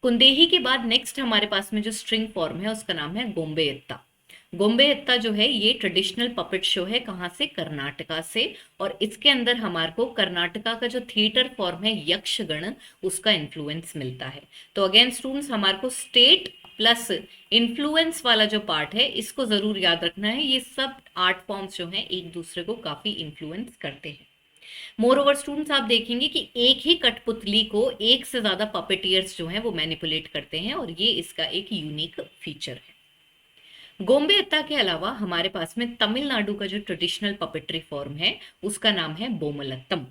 कुंदेही के बाद नेक्स्ट हमारे पास में जो स्ट्रिंग फॉर्म है उसका नाम है गोम्बेयत्ता। गोम्बेयत्ता जो है ये ट्रेडिशनल पपेट शो है, कहाँ से, कर्नाटका से। और इसके अंदर हमारे को कर्नाटका का जो थिएटर फॉर्म है यक्षगण, उसका इन्फ्लुएंस मिलता है। तो अगेन स्टूडेंट्स हमारे को स्टेट प्लस इन्फ्लुएंस वाला जो पार्ट है इसको जरूर याद रखना है। ये सब आर्ट फॉर्म्स जो हैं एक दूसरे को काफी इन्फ्लुएंस करते हैं। मोर ओवर स्टूडेंट्स आप देखेंगे कि एक ही कठपुतली को एक से ज्यादा पपेटियर्स जो हैं वो मैनिपुलेट करते हैं, और ये इसका एक यूनिक फीचर है। गोम्बेत्ता के अलावा हमारे पास में तमिलनाडु का जो ट्रेडिशनल पपेट्री फॉर्म है उसका नाम है बोमलत्तम।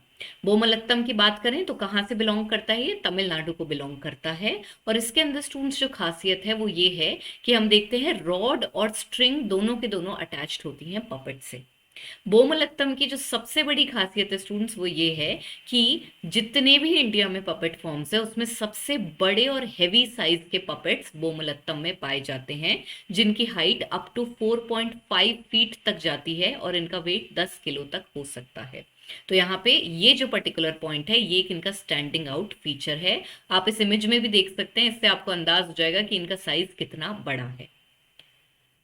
बोमलत्तम की बात करें तो कहाँ से बिलोंग करता है, ये तमिलनाडु को बिलोंग करता है। और इसके अंदर स्टूडेंट्स जो खासियत है वो ये है कि हम देखते हैं रॉड और स्ट्रिंग दोनों के दोनों अटैच्ड होती हैं पपेट से। बोमलत्तम की जो सबसे बड़ी खासियत है स्टूडेंट्स वो ये है कि जितने भी इंडिया में पपेट फॉर्म्स है उसमें सबसे बड़े और हेवी साइज के पपेट्स बोमलत्तम में पाए जाते हैं, जिनकी हाइट अप टू 4.5 फीट तक जाती है और इनका वेट 10 किलो तक हो सकता है। तो यहाँ पे ये जो पर्टिकुलर पॉइंट है ये एक इनका स्टैंडिंग आउट फीचर है। आप इस इमेज में भी देख सकते हैं, इससे आपको अंदाज हो जाएगा कि इनका साइज कितना बड़ा है।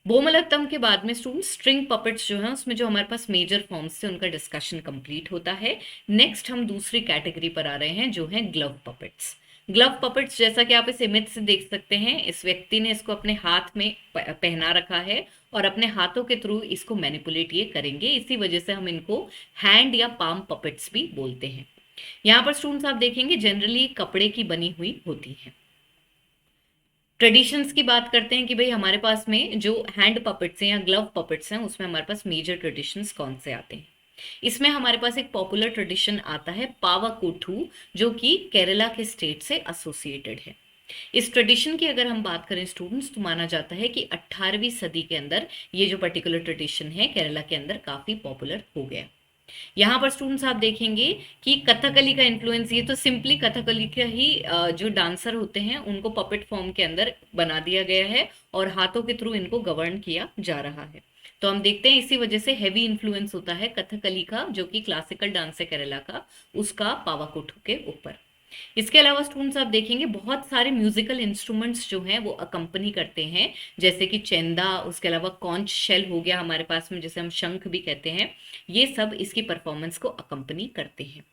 बोमलत्तम के बाद में स्टूडेंट स्ट्रिंग पपेट्स जो है उसमें जो हमारे पास मेजर फॉर्म्स थे उनका डिस्कशन कंप्लीट होता है। नेक्स्ट हम दूसरी कैटेगरी पर आ रहे हैं जो है ग्लव पपेट्स। ग्लव पपेट्स जैसा कि आप इस इमेज से देख सकते हैं, इस व्यक्ति ने इसको अपने हाथ में पहना रखा है और अपने हाथों के थ्रू इसको मैनिपुलेट ये करेंगे, इसी वजह से हम इनको हैंड या पाम पपेट्स भी बोलते हैं। यहाँ पर स्टूडेंट्स आप देखेंगे जनरली कपड़े की बनी हुई होती है। ट्रेडिशंस की बात करते हैं कि भाई हमारे पास में जो हैंड पपेट्स हैं या ग्लव पपेट्स हैं उसमें हमारे पास मेजर ट्रेडिशंस कौन से आते हैं। इसमें हमारे पास एक पॉपुलर ट्रेडिशन आता है पावाकोठू, जो कि केरला के स्टेट से एसोसिएटेड है। इस ट्रेडिशन की अगर हम बात करें स्टूडेंट्स, तो माना जाता है कि 18वीं सदी के अंदर ये जो पर्टिकुलर ट्रेडिशन है केरला के अंदर काफी पॉपुलर हो गया। यहाँ पर स्टूडेंट्स आप देखेंगे कि कथकली का इन्फ्लुएंस, ये तो सिंपली कथकली का ही जो डांसर होते हैं उनको पपेट फॉर्म के अंदर बना दिया गया है और हाथों के थ्रू इनको गवर्न किया जा रहा है। तो हम देखते हैं इसी वजह से हैवी इन्फ्लुएंस होता है कथकली का, जो कि क्लासिकल डांस है केरला का, उसका पावाकोठू के ऊपर। इसके अलावा स्टूडेंट्स आप देखेंगे बहुत सारे म्यूजिकल इंस्ट्रूमेंट्स जो हैं वो अकम्पनी करते हैं, जैसे कि चेंदा, उसके अलावा कॉन्च शेल हो गया हमारे पास में, जिसे हम शंख भी कहते हैं। ये सब इसकी परफॉर्मेंस को अकम्पनी करते हैं।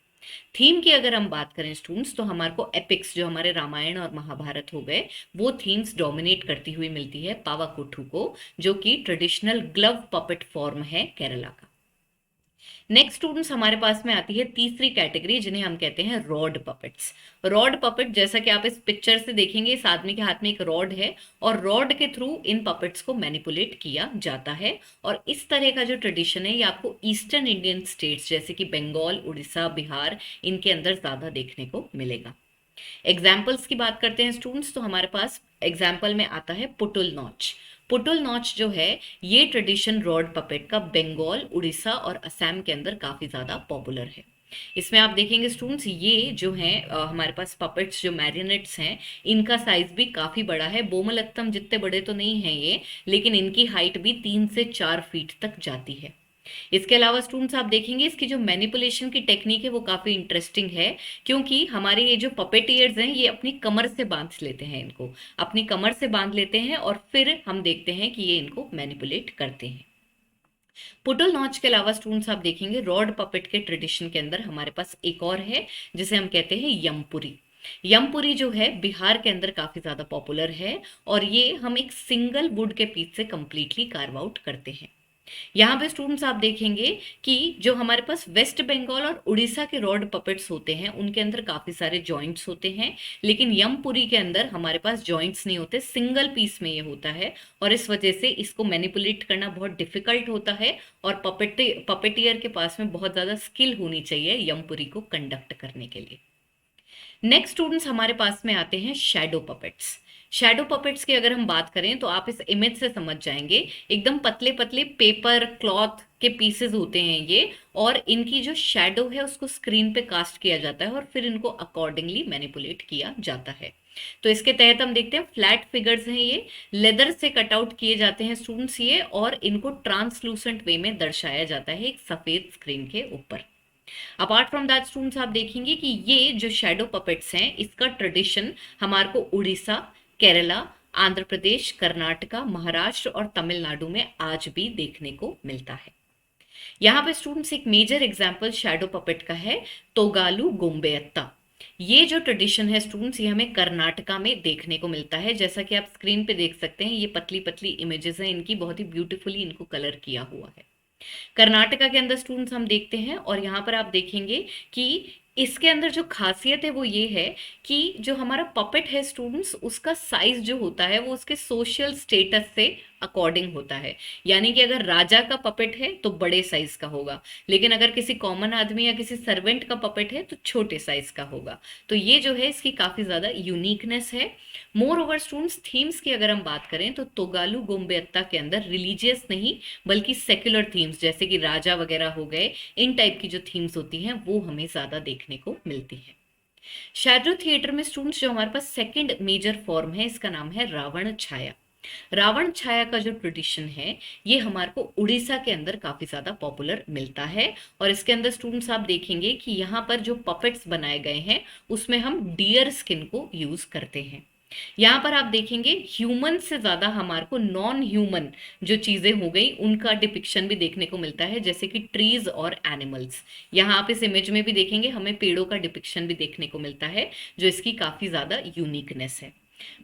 थीम की अगर हम बात करें स्टूडेंट्स, तो हमारे को एपिक्स, जो हमारे रामायण और महाभारत हो गए, वो थीम्स डोमिनेट करती हुई मिलती है पावाकोठू को, जो कि ट्रेडिशनल ग्लव पपेट फॉर्म है केरला का। नेक्स्ट स्टूडेंट्स हमारे पास में आती है तीसरी कैटेगरी, जिन्हें हम कहते हैं रॉड पपेट्स। रॉड पपेट, जैसा कि आप इस पिक्चर से देखेंगे, इस आदमी के हाथ में एक रॉड है और रॉड के थ्रू इन पपेट्स को मैनिपुलेट किया जाता है। और इस तरह का जो ट्रेडिशन है ये आपको ईस्टर्न इंडियन स्टेट्स जैसे कि बंगाल, उड़ीसा, बिहार, इनके अंदर ज्यादा देखने को मिलेगा। एग्जाम्पल्स की बात करते हैं स्टूडेंट्स, तो हमारे पास एग्जाम्पल में आता है पुटुल नॉच। पुटुल नॉच जो है ये ट्रेडिशन रॉड पपेट का बंगाल, उड़ीसा और असम के अंदर काफी ज्यादा पॉपुलर है। इसमें आप देखेंगे स्टूडेंट्स, ये जो हैं हमारे पास पपेट्स, जो मैरियोनेट्स हैं, इनका साइज भी काफी बड़ा है। बोमलत्तम जितने बड़े तो नहीं हैं ये, लेकिन इनकी हाइट भी 3 से 4 फीट तक जाती है। इसके अलावा स्टूडेंट्स आप देखेंगे इसकी जो मैनिपुलेशन की टेक्निक है वो काफी इंटरेस्टिंग है, क्योंकि हमारे ये जो पपेटियर्स हैं ये अपनी कमर से बांध लेते हैं, इनको अपनी कमर से बांध लेते हैं और फिर हम देखते हैं कि ये इनको मैनिपुलेट करते हैं। पुटुल नॉच के अलावा स्टूडेंट्स आप देखेंगे रॉड पपेट के ट्रेडिशन के अंदर हमारे पास एक और है, जिसे हम कहते हैं यमपुरी। यमपुरी जो है बिहार के अंदर काफी ज्यादा पॉपुलर है और ये हम एक सिंगल वुड के पीस से कंप्लीटली कार्व आउट करते हैं। यहाँ पे स्टूडेंट्स आप देखेंगे कि जो हमारे पास वेस्ट बंगाल और उड़ीसा के रॉड पपेट्स होते हैं उनके अंदर काफी सारे जॉइंट्स होते हैं, लेकिन यमपुरी के अंदर हमारे पास जॉइंट्स नहीं होते, सिंगल पीस में ये होता है और इस वजह से इसको मैनिपुलेट करना बहुत डिफिकल्ट होता है और पपेटियर के पास में बहुत ज्यादा स्किल होनी चाहिए यमपुरी को कंडक्ट करने के लिए। नेक्स्ट स्टूडेंट्स हमारे पास में आते हैं शैडो पपेट्स। शैडो पपेट्स की अगर हम बात करें तो आप इस इमेज से समझ जाएंगे, एकदम पतले पतले पेपर क्लॉथ के पीसेस होते हैं ये, और इनकी जो शैडो है उसको स्क्रीन पे कास्ट किया जाता है और फिर इनको अकॉर्डिंगली मैनिपुलेट किया जाता है। तो इसके तहत हम देखते हैं फ्लैट फिगर्स हैं, ये लेदर से कटआउट किए जाते हैं स्टूडेंट्स ये, और इनको ट्रांसलूसेंट वे में दर्शाया जाता है एक सफेद स्क्रीन के ऊपर। अपार्ट फ्रॉम दैट स्टूडेंट्स आप देखेंगे कि ये जो शैडो पपेट्स हैं इसका ट्रेडिशन हमारे को उड़ीसा, केरला, आंध्र प्रदेश, कर्नाटका, महाराष्ट्र और तमिलनाडु में आज भी देखने को मिलता है। यहाँ पे स्टूडेंट्स एक मेजर एग्जाम्पल शैडो पपेट का है तोगालू गोम्बेत्ता। ये जो ट्रेडिशन है स्टूडेंट्स ये हमें कर्नाटका में देखने को मिलता है। जैसा कि आप स्क्रीन पे देख सकते हैं ये पतली पतली इमेजेस हैं इनकी, बहुत ही ब्यूटीफुली इनको कलर किया हुआ है। कर्नाटका के अंदर स्टूडेंट्स हम देखते हैं और यहाँ पर आप देखेंगे कि इसके अंदर जो खासियत है वो ये है कि जो हमारा पपेट है स्टूडेंट्स उसका साइज जो होता है वो उसके सोशल स्टेटस से अकॉर्डिंग होता है। यानी कि अगर राजा का पपेट है तो बड़े साइज का होगा, लेकिन अगर किसी कॉमन आदमी या किसी सर्वेंट का पपेट है तो छोटे साइज का होगा। तो ये जो है इसकी काफी ज्यादा यूनिकनेस है। मोर ओवर स्टूडेंट्स थीम्स की अगर हम बात करें तो तोगालू गोम्बेत्ता के अंदर रिलीजियस नहीं बल्कि सेक्युलर थीम्स जैसे कि राजा वगैरह हो गए, इन टाइप की जो थीम्स होती हैं वो हमें ज्यादा देखने को मिलती है। शैडो थिएटर में स्टूडेंट्स जो हमारे पास सेकंड मेजर फॉर्म है इसका नाम है रावण छाया। रावण छाया का जो ट्रेडिशन है ये हमारे को उड़ीसा के अंदर काफी ज्यादा पॉपुलर मिलता है और इसके अंदर स्टूडेंट्स आप देखेंगे कि यहाँ पर जो पपेट्स बनाए गए हैं उसमें हम डियर स्किन को यूज करते हैं। यहाँ पर आप देखेंगे ह्यूमन से ज्यादा हमारे को नॉन ह्यूमन जो चीजें हो गई उनका डिपिक्शन भी देखने को मिलता है, जैसे कि ट्रीज और एनिमल्स। यहाँ आप इस इमेज में भी देखेंगे हमें पेड़ों का डिपिक्शन भी देखने को मिलता है, जो इसकी काफी ज्यादा यूनिकनेस है।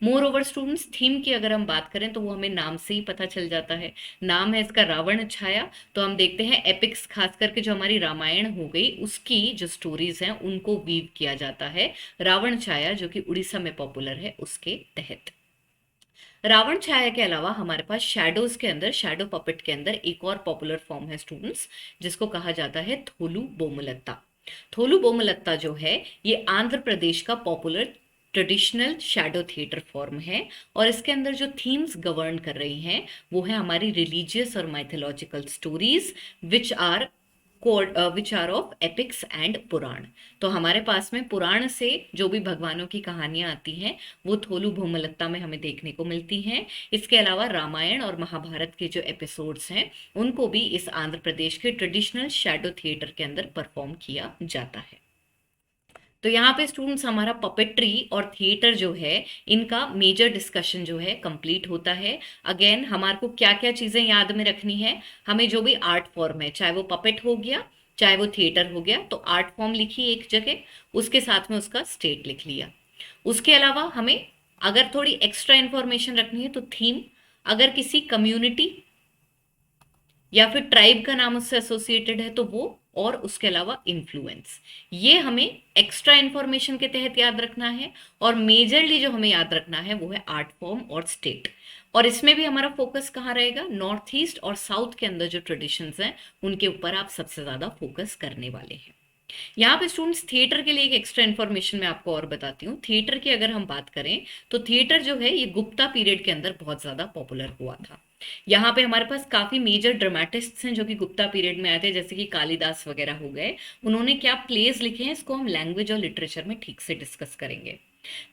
मोर ओवर स्टूडेंट्स थीम की अगर हम बात करें तो वो हमें नाम से ही पता चल जाता है। नाम है इसका रावण छाया, तो हम देखते हैं एपिक्स खास करके जो हमारी रामायण हो गई उसकी जो स्टोरीज हैं उनको वीव किया जाता है रावण छाया, जो कि उड़ीसा में पॉपुलर है उसके तहत। रावण छाया के अलावा हमारे पास शैडोज के अंदर, शैडो पपेट के अंदर एक और पॉपुलर फॉर्म है स्टूडेंट्स, जिसको कहा जाता है थोलू बोमलत्ता। थोलू बोमलत्ता जो है ये आंध्र प्रदेश का popular traditional shadow theatre form है, और इसके अंदर जो थीम्स गवर्न कर रही हैं वो है हमारी रिलीजियस और mythological stories which are of epics and Purana. तो हमारे पास में पुराण से जो भी भगवानों की कहानियां आती हैं वो थोलू भूमलत्ता में हमें देखने को मिलती हैं। इसके अलावा रामायण और महाभारत के जो एपिसोड्स हैं उनको भी इस आंध्र प्रदेश के ट्रेडिशनल शैडो थिएटर के अंदर परफॉर्म किया जाता है। तो यहाँ पे स्टूडेंट्स हमारा पपेट्री और थिएटर जो है इनका मेजर डिस्कशन जो है कंप्लीट होता है। अगेन हमारे को क्या क्या चीजें याद में रखनी है, हमें जो भी आर्ट फॉर्म है, चाहे वो पपेट हो गया चाहे वो थिएटर हो गया, तो आर्ट फॉर्म लिखी एक जगह, उसके साथ में उसका स्टेट लिख लिया। उसके अलावा हमें अगर थोड़ी एक्स्ट्रा इंफॉर्मेशन रखनी है तो थीम, अगर किसी कम्युनिटी या फिर ट्राइब का नाम उससे एसोसिएटेड है तो वो, और उसके अलावा इन्फ्लुएंस, ये हमें एक्स्ट्रा इंफॉर्मेशन के तहत याद रखना है। और मेजरली जो हमें याद रखना है वो है आर्ट फॉर्म और स्टेट। और इसमें भी हमारा फोकस कहाँ रहेगा, नॉर्थ ईस्ट और साउथ के अंदर जो ट्रेडिशंस हैं उनके ऊपर आप सबसे ज्यादा फोकस करने वाले हैं। यहाँ पे स्टूडेंट्स थिएटर के लिए एक एक्स्ट्रा इन्फॉर्मेशन मैं आपको और बताती हूँ। थिएटर की अगर हम बात करें तो थिएटर जो है ये गुप्ता पीरियड के अंदर बहुत ज्यादा पॉपुलर हुआ था। यहाँ पे हमारे पास काफी मेजर ड्रामेटिस्ट्स हैं जो कि गुप्ता पीरियड में आए थे, जैसे कि कालिदास वगैरह हो गए। उन्होंने क्या प्लेस लिखे हैं इसको हम लैंग्वेज और लिटरेचर में ठीक से डिस्कस करेंगे।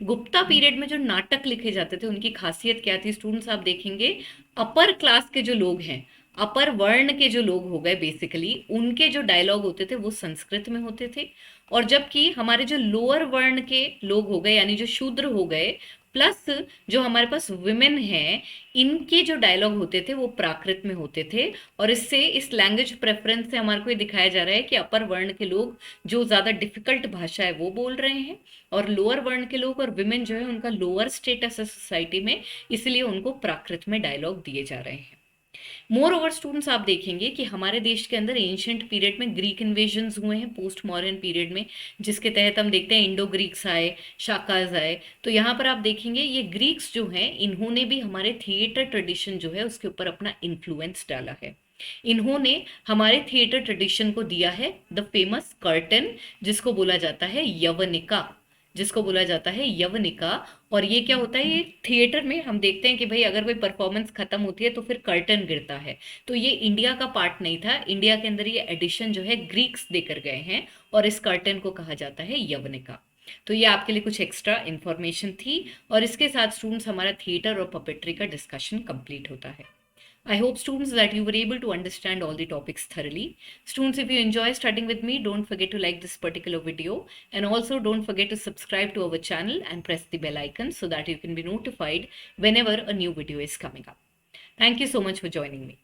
गुप्ता पीरियड में जो नाटक लिखे जाते थे उनकी खासियत क्या थी स्टूडेंट्स, आप देखेंगे अपर क्लास के जो लोग हैं, अपर वर्ण के जो लोग हो गए बेसिकली, उनके जो डायलॉग होते थे वो संस्कृत में होते थे। और जबकि हमारे जो लोअर वर्ण के लोग हो गए यानी जो शूद्र हो गए, प्लस जो हमारे पास विमेन हैं, इनके जो डायलॉग होते थे वो प्राकृत में होते थे। और इससे, इस लैंग्वेज प्रेफरेंस से हमारे को ये दिखाया जा रहा है कि अपर वर्ण के लोग जो ज्यादा डिफिकल्ट भाषा है वो बोल रहे हैं, और लोअर वर्ण के लोग और विमेन जो है उनका लोअर स्टेटस है सोसाइटी में, इसलिए उनको प्राकृत में डायलॉग दिए जा रहे हैं। मोर ओवर स्टूडेंट्स आप देखेंगे कि हमारे देश के अंदर एंशियंट पीरियड में ग्रीक इन्वेजन हुए हैं, पोस्ट मॉडर्न पीरियड में, जिसके तहत हम देखते हैं इंडो ग्रीक्स आए, शाकाज आए। तो यहाँ पर आप देखेंगे ये ग्रीक्स जो हैं इन्होंने भी हमारे थिएटर ट्रेडिशन जो है उसके ऊपर अपना इन्फ्लुएंस डाला है। इन्होंने हमारे थिएटर ट्रेडिशन को दिया है द फेमस कर्टन, जिसको बोला जाता है यवनिका, जिसको बोला जाता है यवनिका। और ये क्या होता है, ये थिएटर में हम देखते हैं कि भाई अगर कोई परफॉर्मेंस खत्म होती है तो फिर कर्टन गिरता है। तो ये इंडिया का पार्ट नहीं था, इंडिया के अंदर ये एडिशन जो है ग्रीक्स देकर गए हैं, और इस कर्टन को कहा जाता है यवनिका। तो ये आपके लिए कुछ एक्स्ट्रा इंफॉर्मेशन थी, और इसके साथ स्टूडेंट्स हमारा थिएटर और पपेट्री का डिस्कशन कंप्लीट होता है। I hope students that you were able to understand all the topics thoroughly. Students, if you enjoy studying with me, don't forget to like this particular video, and also don't forget to subscribe to our channel and press the bell icon so that you can be notified whenever a new video is coming up. Thank you so much for joining me.